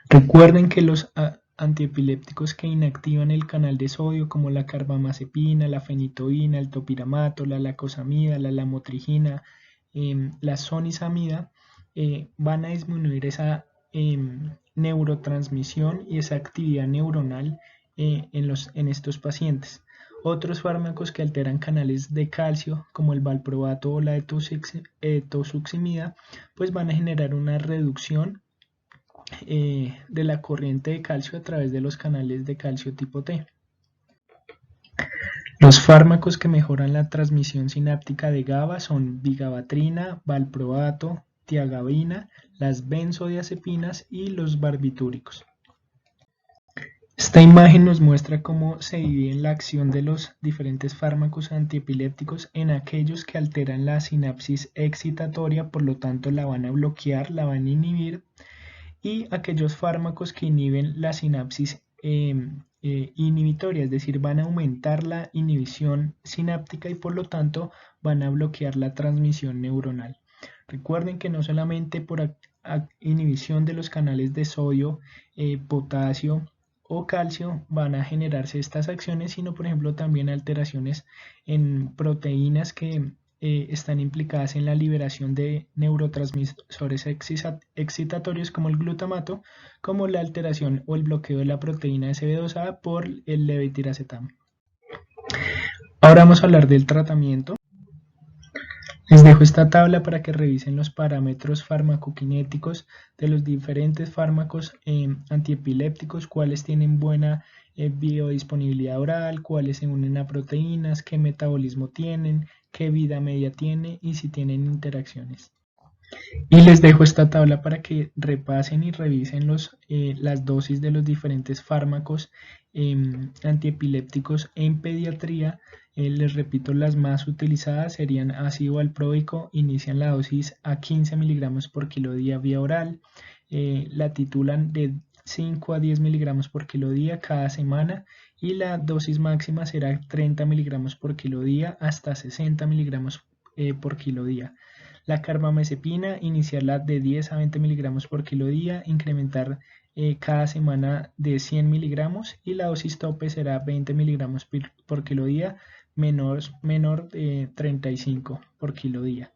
Recuerden que los antiepilépticos que inactivan el canal de sodio como la carbamazepina, la fenitoína, el topiramato, la lacosamida, la lamotrigina, la sonisamida van a disminuir esa neurotransmisión y esa actividad neuronal en estos pacientes. Otros fármacos que alteran canales de calcio, como el valproato o la etosuximida, pues van a generar una reducción de la corriente de calcio a través de los canales de calcio tipo T. Los fármacos que mejoran la transmisión sináptica de GABA son vigabatrina, valproato, tiagabina, las benzodiazepinas y los barbitúricos. Esta imagen nos muestra cómo se divide la acción de los diferentes fármacos antiepilépticos en aquellos que alteran la sinapsis excitatoria, por lo tanto la van a bloquear, la van a inhibir, y aquellos fármacos que inhiben la sinapsis inhibitoria, es decir, van a aumentar la inhibición sináptica y por lo tanto van a bloquear la transmisión neuronal. Recuerden que no solamente por inhibición de los canales de sodio, potasio o calcio van a generarse estas acciones, sino por ejemplo también alteraciones en proteínas que están implicadas en la liberación de neurotransmisores excitatorios como el glutamato, como la alteración o el bloqueo de la proteína SB2A por el levetiracetam. Ahora vamos a hablar del tratamiento. Les dejo esta tabla para que revisen los parámetros farmacokinéticos de los diferentes fármacos antiepilépticos, cuáles tienen buena biodisponibilidad oral, cuáles se unen a proteínas, qué metabolismo tienen, qué vida media tiene y si tienen interacciones. Y les dejo esta tabla para que repasen y revisen las dosis de los diferentes fármacos antiepilépticos en pediatría. Les repito, las más utilizadas serían ácido valproico, inician la dosis a 15 miligramos por kilo día vía oral, la titulan de 5 a 10 miligramos por kilo día cada semana y la dosis máxima será 30 miligramos por kilo día hasta 60 miligramos por kilo día. La carbamazepina, iniciarla de 10 a 20 miligramos por kilo día, incrementar cada semana de 100 miligramos y la dosis tope será 20 miligramos por kilo día, menor de 35 por kilo día.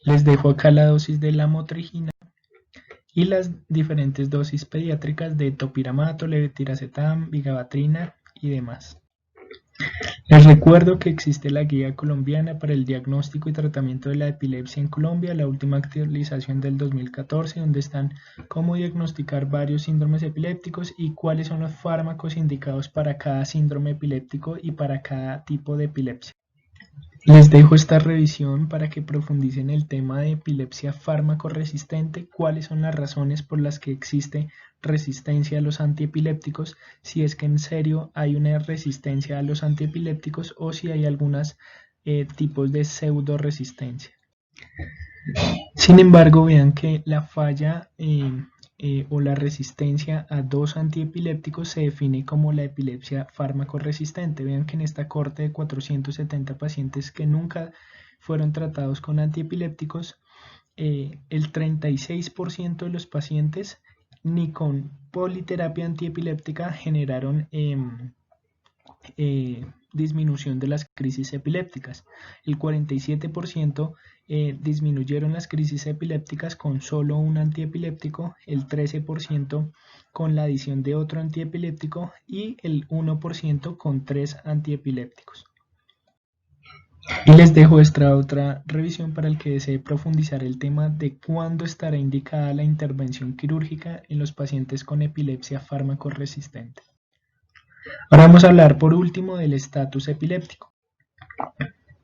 Les dejo acá la dosis de la motrigina y las diferentes dosis pediátricas de topiramato, levetiracetam, vigabatrina y demás. Les recuerdo que existe la Guía Colombiana para el Diagnóstico y Tratamiento de la Epilepsia en Colombia, la última actualización del 2014, donde están cómo diagnosticar varios síndromes epilépticos y cuáles son los fármacos indicados para cada síndrome epiléptico y para cada tipo de epilepsia. Les dejo esta revisión para que profundicen el tema de epilepsia fármaco resistente, cuáles son las razones por las que existe resistencia a los antiepilépticos, si es que en serio hay una resistencia a los antiepilépticos o si hay algunos tipos de pseudo resistencia. Sin embargo, vean que la falla o la resistencia a dos antiepilépticos se define como la epilepsia fármaco resistente. Vean que en esta corte de 470 pacientes que nunca fueron tratados con antiepilépticos, el 36% de los pacientes ni con politerapia antiepiléptica generaron disminución de las crisis epilépticas. El 47% disminuyeron las crisis epilépticas con solo un antiepiléptico, el 13% con la adición de otro antiepiléptico y el 1% con 3 antiepilépticos. Y les dejo esta otra revisión para el que desee profundizar el tema de cuándo estará indicada la intervención quirúrgica en los pacientes con epilepsia fármaco resistente. Ahora vamos a hablar por último del estatus epiléptico.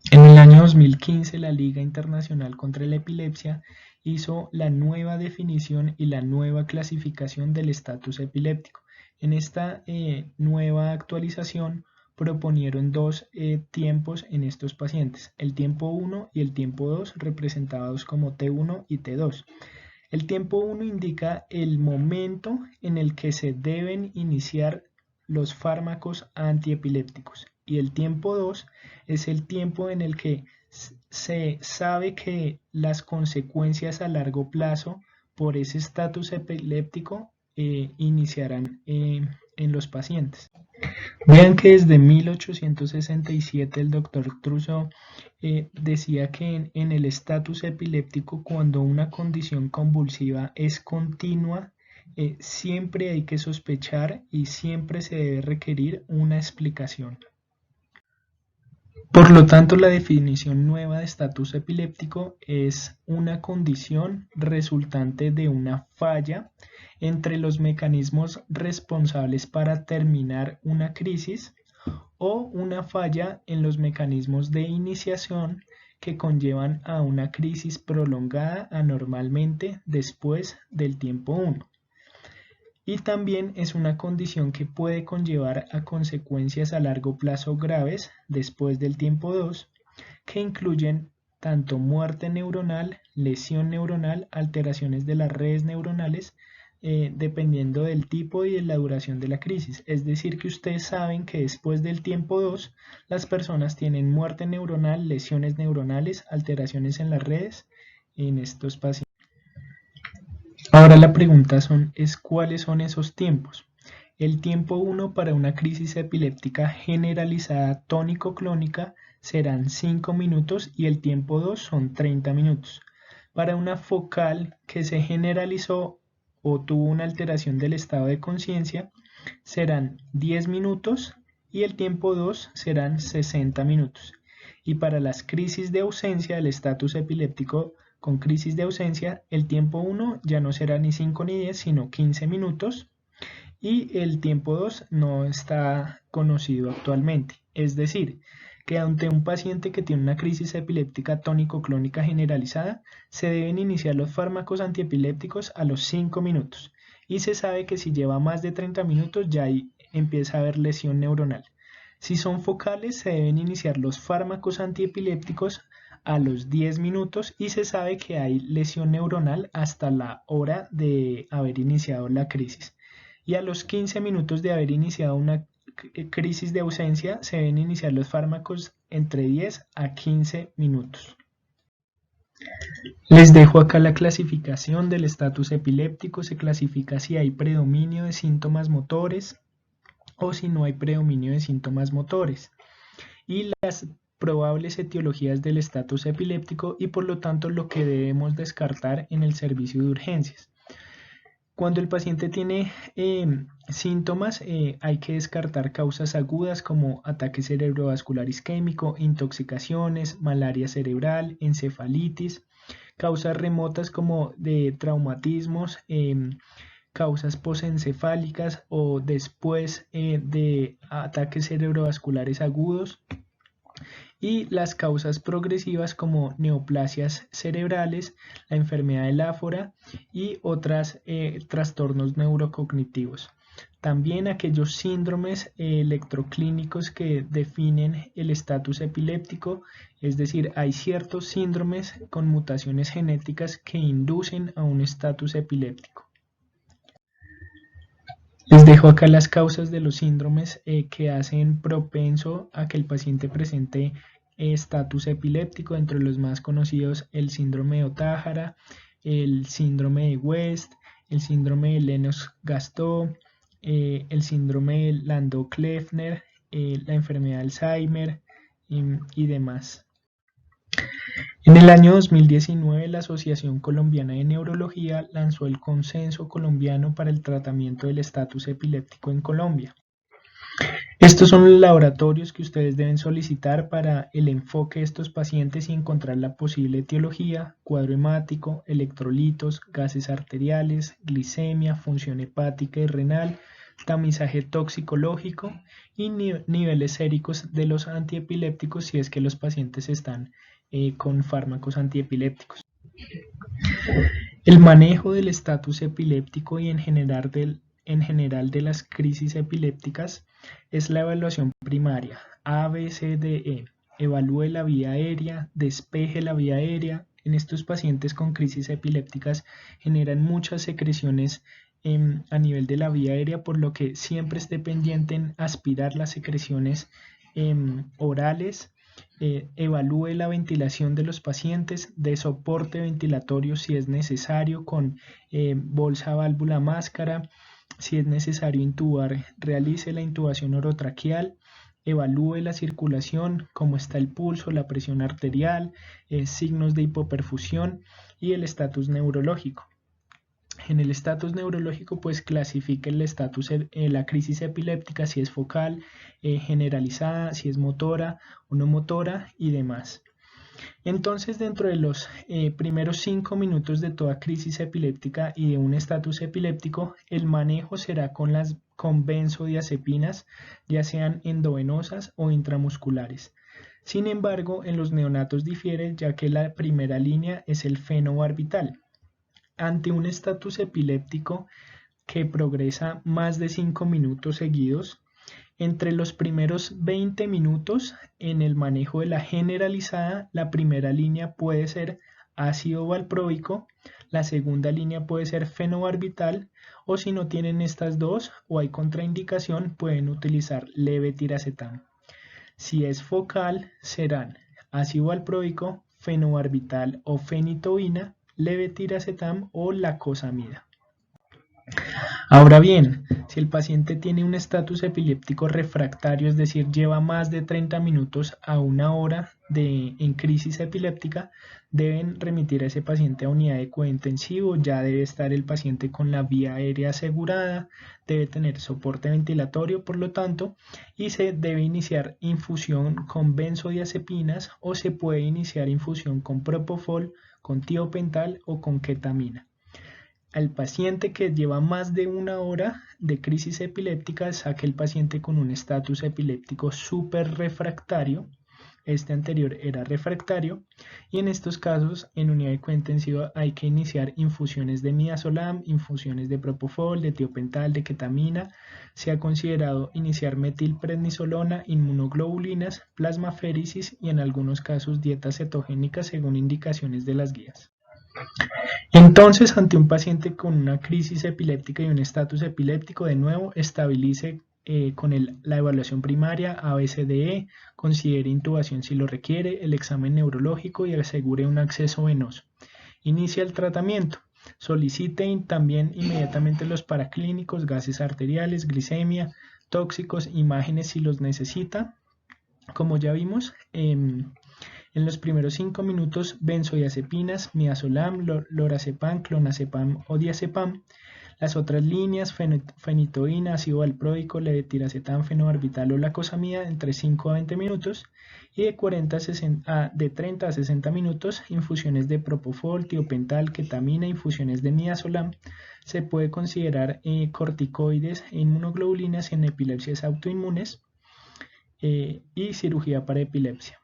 En el año 2015 la Liga Internacional contra la Epilepsia hizo la nueva definición y la nueva clasificación del estatus epiléptico. En esta nueva actualización proponieron dos tiempos en estos pacientes, el tiempo 1 y el tiempo 2, representados como T1 y T2. El tiempo 1 indica el momento en el que se deben iniciar los fármacos antiepilépticos y el tiempo 2 es el tiempo en el que se sabe que las consecuencias a largo plazo por ese estatus epiléptico iniciarán en los pacientes. Vean que desde 1867 el doctor Trousseau decía que en el estatus epiléptico, cuando una condición convulsiva es continua, siempre hay que sospechar y siempre se debe requerir una explicación. Por lo tanto, la definición nueva de estatus epiléptico es una condición resultante de una falla entre los mecanismos responsables para terminar una crisis o una falla en los mecanismos de iniciación que conllevan a una crisis prolongada anormalmente después del tiempo 1. Y también es una condición que puede conllevar a consecuencias a largo plazo graves después del tiempo 2, que incluyen tanto muerte neuronal, lesión neuronal, alteraciones de las redes neuronales, dependiendo del tipo y de la duración de la crisis. Es decir, que ustedes saben que después del tiempo 2, las personas tienen muerte neuronal, lesiones neuronales, alteraciones en las redes en estos pacientes. Ahora la pregunta es ¿cuáles son esos tiempos? El tiempo 1 para una crisis epiléptica generalizada tónico-clónica serán 5 minutos y el tiempo 2 son 30 minutos. Para una focal que se generalizó o tuvo una alteración del estado de conciencia serán 10 minutos y el tiempo 2 serán 60 minutos. Y para las crisis de ausencia del estatus epiléptico con crisis de ausencia, el tiempo 1 ya no será ni 5 ni 10, sino 15 minutos y el tiempo 2 no está conocido actualmente. Es decir, que ante un paciente que tiene una crisis epiléptica tónico-clónica generalizada, se deben iniciar los fármacos antiepilépticos a los 5 minutos y se sabe que si lleva más de 30 minutos ya ahí empieza a haber lesión neuronal. Si son focales, se deben iniciar los fármacos antiepilépticos a los 10 minutos y se sabe que hay lesión neuronal hasta la hora de haber iniciado la crisis. Y a los 15 minutos de haber iniciado una crisis de ausencia se deben iniciar los fármacos entre 10 a 15 minutos. Les dejo acá la clasificación del estatus epiléptico. Se clasifica si hay predominio de síntomas motores o si no hay predominio de síntomas motores, y las probables etiologías del estatus epiléptico y por lo tanto lo que debemos descartar en el servicio de urgencias. Cuando el paciente tiene síntomas, hay que descartar causas agudas como ataque cerebrovascular isquémico, intoxicaciones, malaria cerebral, encefalitis, causas remotas como de traumatismos, causas posencefálicas o después de ataques cerebrovasculares agudos, y las causas progresivas como neoplasias cerebrales, la enfermedad del áfora y otros trastornos neurocognitivos. También aquellos síndromes electroclínicos que definen el estatus epiléptico, es decir, hay ciertos síndromes con mutaciones genéticas que inducen a un estatus epiléptico. Les dejo acá las causas de los síndromes que hacen propenso a que el paciente presente estatus epiléptico. Entre los más conocidos, el síndrome de Ohtahara, el síndrome de West, el síndrome de Lennox-Gastaut, el síndrome de Landau-Kleffner, la enfermedad de Alzheimer y demás. En el año 2019, la Asociación Colombiana de Neurología lanzó el Consenso Colombiano para el Tratamiento del Estatus Epiléptico en Colombia. Estos son los laboratorios que ustedes deben solicitar para el enfoque de estos pacientes y encontrar la posible etiología: cuadro hemático, electrolitos, gases arteriales, glicemia, función hepática y renal, tamizaje toxicológico y niveles séricos de los antiepilépticos si es que los pacientes están con fármacos antiepilépticos. El manejo del estatus epiléptico y en general de las crisis epilépticas es la evaluación primaria ABCDE. Evalúe la vía aérea, despeje la vía aérea. En estos pacientes con crisis epilépticas generan muchas secreciones a nivel de la vía aérea, por lo que siempre esté pendiente en aspirar las secreciones orales. Evalúe la ventilación de los pacientes, de soporte ventilatorio si es necesario con bolsa, válvula, máscara. Si es necesario intubar, realice la intubación orotraqueal. Evalúe la circulación, cómo está el pulso, la presión arterial, signos de hipoperfusión y el estatus neurológico. En el estatus neurológico, pues clasifique el estatus, la crisis epiléptica, si es focal, generalizada, si es motora o no motora y demás. Entonces, dentro de los primeros 5 minutos de toda crisis epiléptica y de un estatus epiléptico, el manejo será con benzodiazepinas, ya sean endovenosas o intramusculares. Sin embargo, en los neonatos difiere, ya que la primera línea es el fenobarbital. Ante un estatus epiléptico que progresa más de 5 minutos seguidos, entre los primeros 20 minutos en el manejo de la generalizada, la primera línea puede ser ácido valproico, la segunda línea puede ser fenobarbital, o si no tienen estas dos o hay contraindicación, pueden utilizar levetiracetam. Si es focal, serán ácido valproico, fenobarbital o fenitoína, levetiracetam o lacosamida. Ahora bien, si el paciente tiene un estatus epiléptico refractario, es decir, lleva más de 30 minutos a una hora en crisis epiléptica, deben remitir a ese paciente a unidad de cuidado intensivo. Ya debe estar el paciente con la vía aérea asegurada, debe tener soporte ventilatorio, por lo tanto, y se debe iniciar infusión con benzodiazepinas o se puede iniciar infusión con propofol, con tiopental o con ketamina. Al paciente que lleva más de una hora de crisis epiléptica, saque el paciente con un estatus epiléptico súper refractario, este anterior era refractario, y en estos casos en unidad de cuidado intensivo hay que iniciar infusiones de midazolam, infusiones de propofol, de tiopental, de ketamina. Se ha considerado iniciar metilprednisolona, inmunoglobulinas, plasmaféresis y en algunos casos dietas cetogénicas según indicaciones de las guías. Entonces, ante un paciente con una crisis epiléptica y un estatus epiléptico, de nuevo, estabilice con la evaluación primaria ABCDE, considere intubación si lo requiere, el examen neurológico y asegure un acceso venoso. Inicia el tratamiento. Solicite también inmediatamente los paraclínicos, gases arteriales, glicemia, tóxicos, imágenes si los necesita. Como ya vimos, en los primeros 5 minutos, benzodiazepinas, midazolam, lorazepam, clonazepam o diazepam. Las otras líneas, fenitoína, ácido valproico, levetiracetam, fenobarbital o lacosamida, entre 5 a 20 minutos. Y de 30 a 60 minutos, infusiones de propofol, tiopental, ketamina, infusiones de midazolam. Se puede considerar corticoides e inmunoglobulinas en epilepsias autoinmunes y cirugía para epilepsia.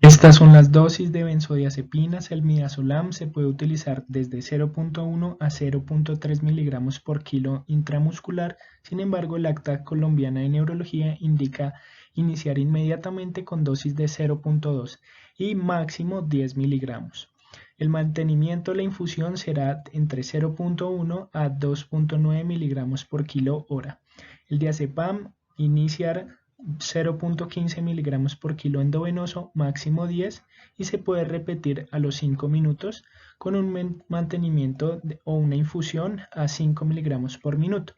Estas son las dosis de benzodiazepinas. El midazolam se puede utilizar desde 0.1 a 0.3 miligramos por kilo intramuscular. Sin embargo, la Acta Colombiana de Neurología indica iniciar inmediatamente con dosis de 0.2 y máximo 10 miligramos. El mantenimiento de la infusión será entre 0.1 a 2.9 miligramos por kilo hora. El diazepam iniciar 0.15 miligramos por kilo endovenoso, máximo 10, y se puede repetir a los 5 minutos con un mantenimiento o una infusión a 5 miligramos por minuto.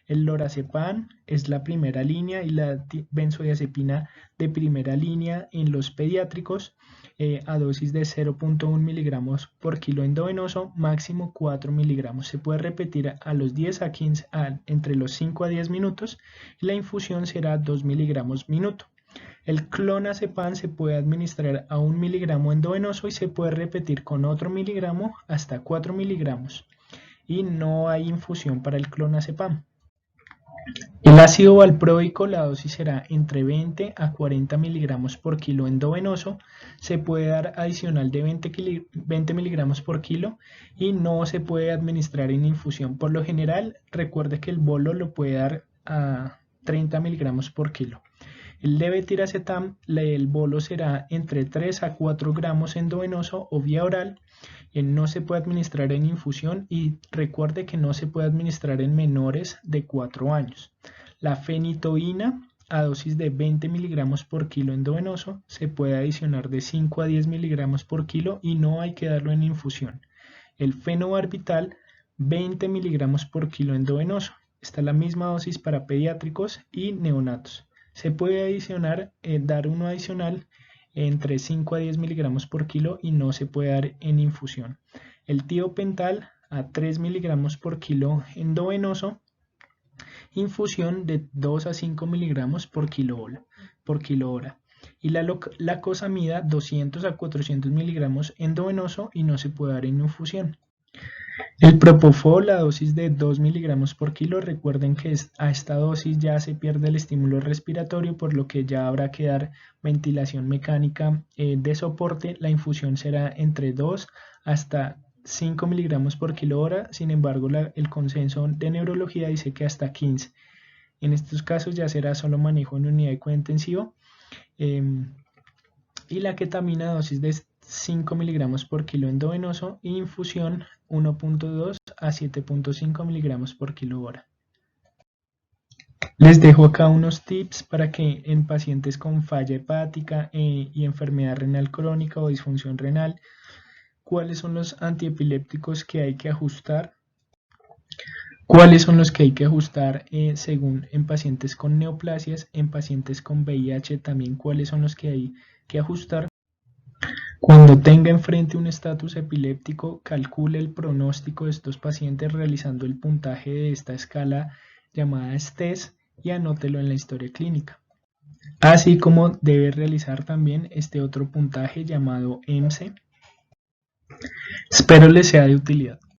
El lorazepam es la primera línea y la benzodiazepina de primera línea en los pediátricos a dosis de 0.1 miligramos por kilo endovenoso, máximo 4 miligramos. Se puede repetir a los 10 a 15, entre los 5 a 10 minutos y la infusión será 2 miligramos minuto. El clonazepam se puede administrar a 1 miligramo endovenoso y se puede repetir con otro miligramo hasta 4 miligramos. Y no hay infusión para el clonazepam. El ácido valproico, la dosis será entre 20 a 40 miligramos por kilo endovenoso. Se puede dar adicional de 20 miligramos por kilo y no se puede administrar en infusión. Por lo general, recuerde que el bolo lo puede dar a 30 miligramos por kilo. El levetiracetam, el bolo será entre 3 a 4 gramos endovenoso o vía oral. No se puede administrar en infusión y recuerde que no se puede administrar en menores de 4 años. La fenitoína a dosis de 20 miligramos por kilo endovenoso se puede adicionar de 5 a 10 miligramos por kilo y no hay que darlo en infusión. El fenobarbital 20 miligramos por kilo endovenoso. Está la misma dosis para pediátricos y neonatos. Se puede adicionar, dar uno adicional entre 5 a 10 miligramos por kilo y no se puede dar en infusión. El tiopental a 3 miligramos por kilo endovenoso, infusión de 2 a 5 miligramos por kilo hora. Y la lacosamida 200 a 400 miligramos endovenoso y no se puede dar en infusión. El propofol a dosis de 2 miligramos por kilo, recuerden que a esta dosis ya se pierde el estímulo respiratorio, por lo que ya habrá que dar ventilación mecánica de soporte. La infusión será entre 2 hasta 5 miligramos por kilo hora, sin embargo el consenso de neurología dice que hasta 15. En estos casos ya será solo manejo en unidad de cuidado intensivo. Y la ketamina a dosis de 5 miligramos por kilo endovenoso e infusión 1.2 a 7.5 miligramos por kilo hora. Les dejo acá unos tips para que en pacientes con falla hepática y enfermedad renal crónica o disfunción renal, cuáles son los antiepilépticos que hay que ajustar, cuáles son los que hay que ajustar según en pacientes con neoplasias, en pacientes con VIH también cuáles son los que hay que ajustar. Cuando tenga enfrente un estatus epiléptico, calcule el pronóstico de estos pacientes realizando el puntaje de esta escala llamada STESS y anótelo en la historia clínica. Así como debe realizar también este otro puntaje llamado EMSE. Espero les sea de utilidad.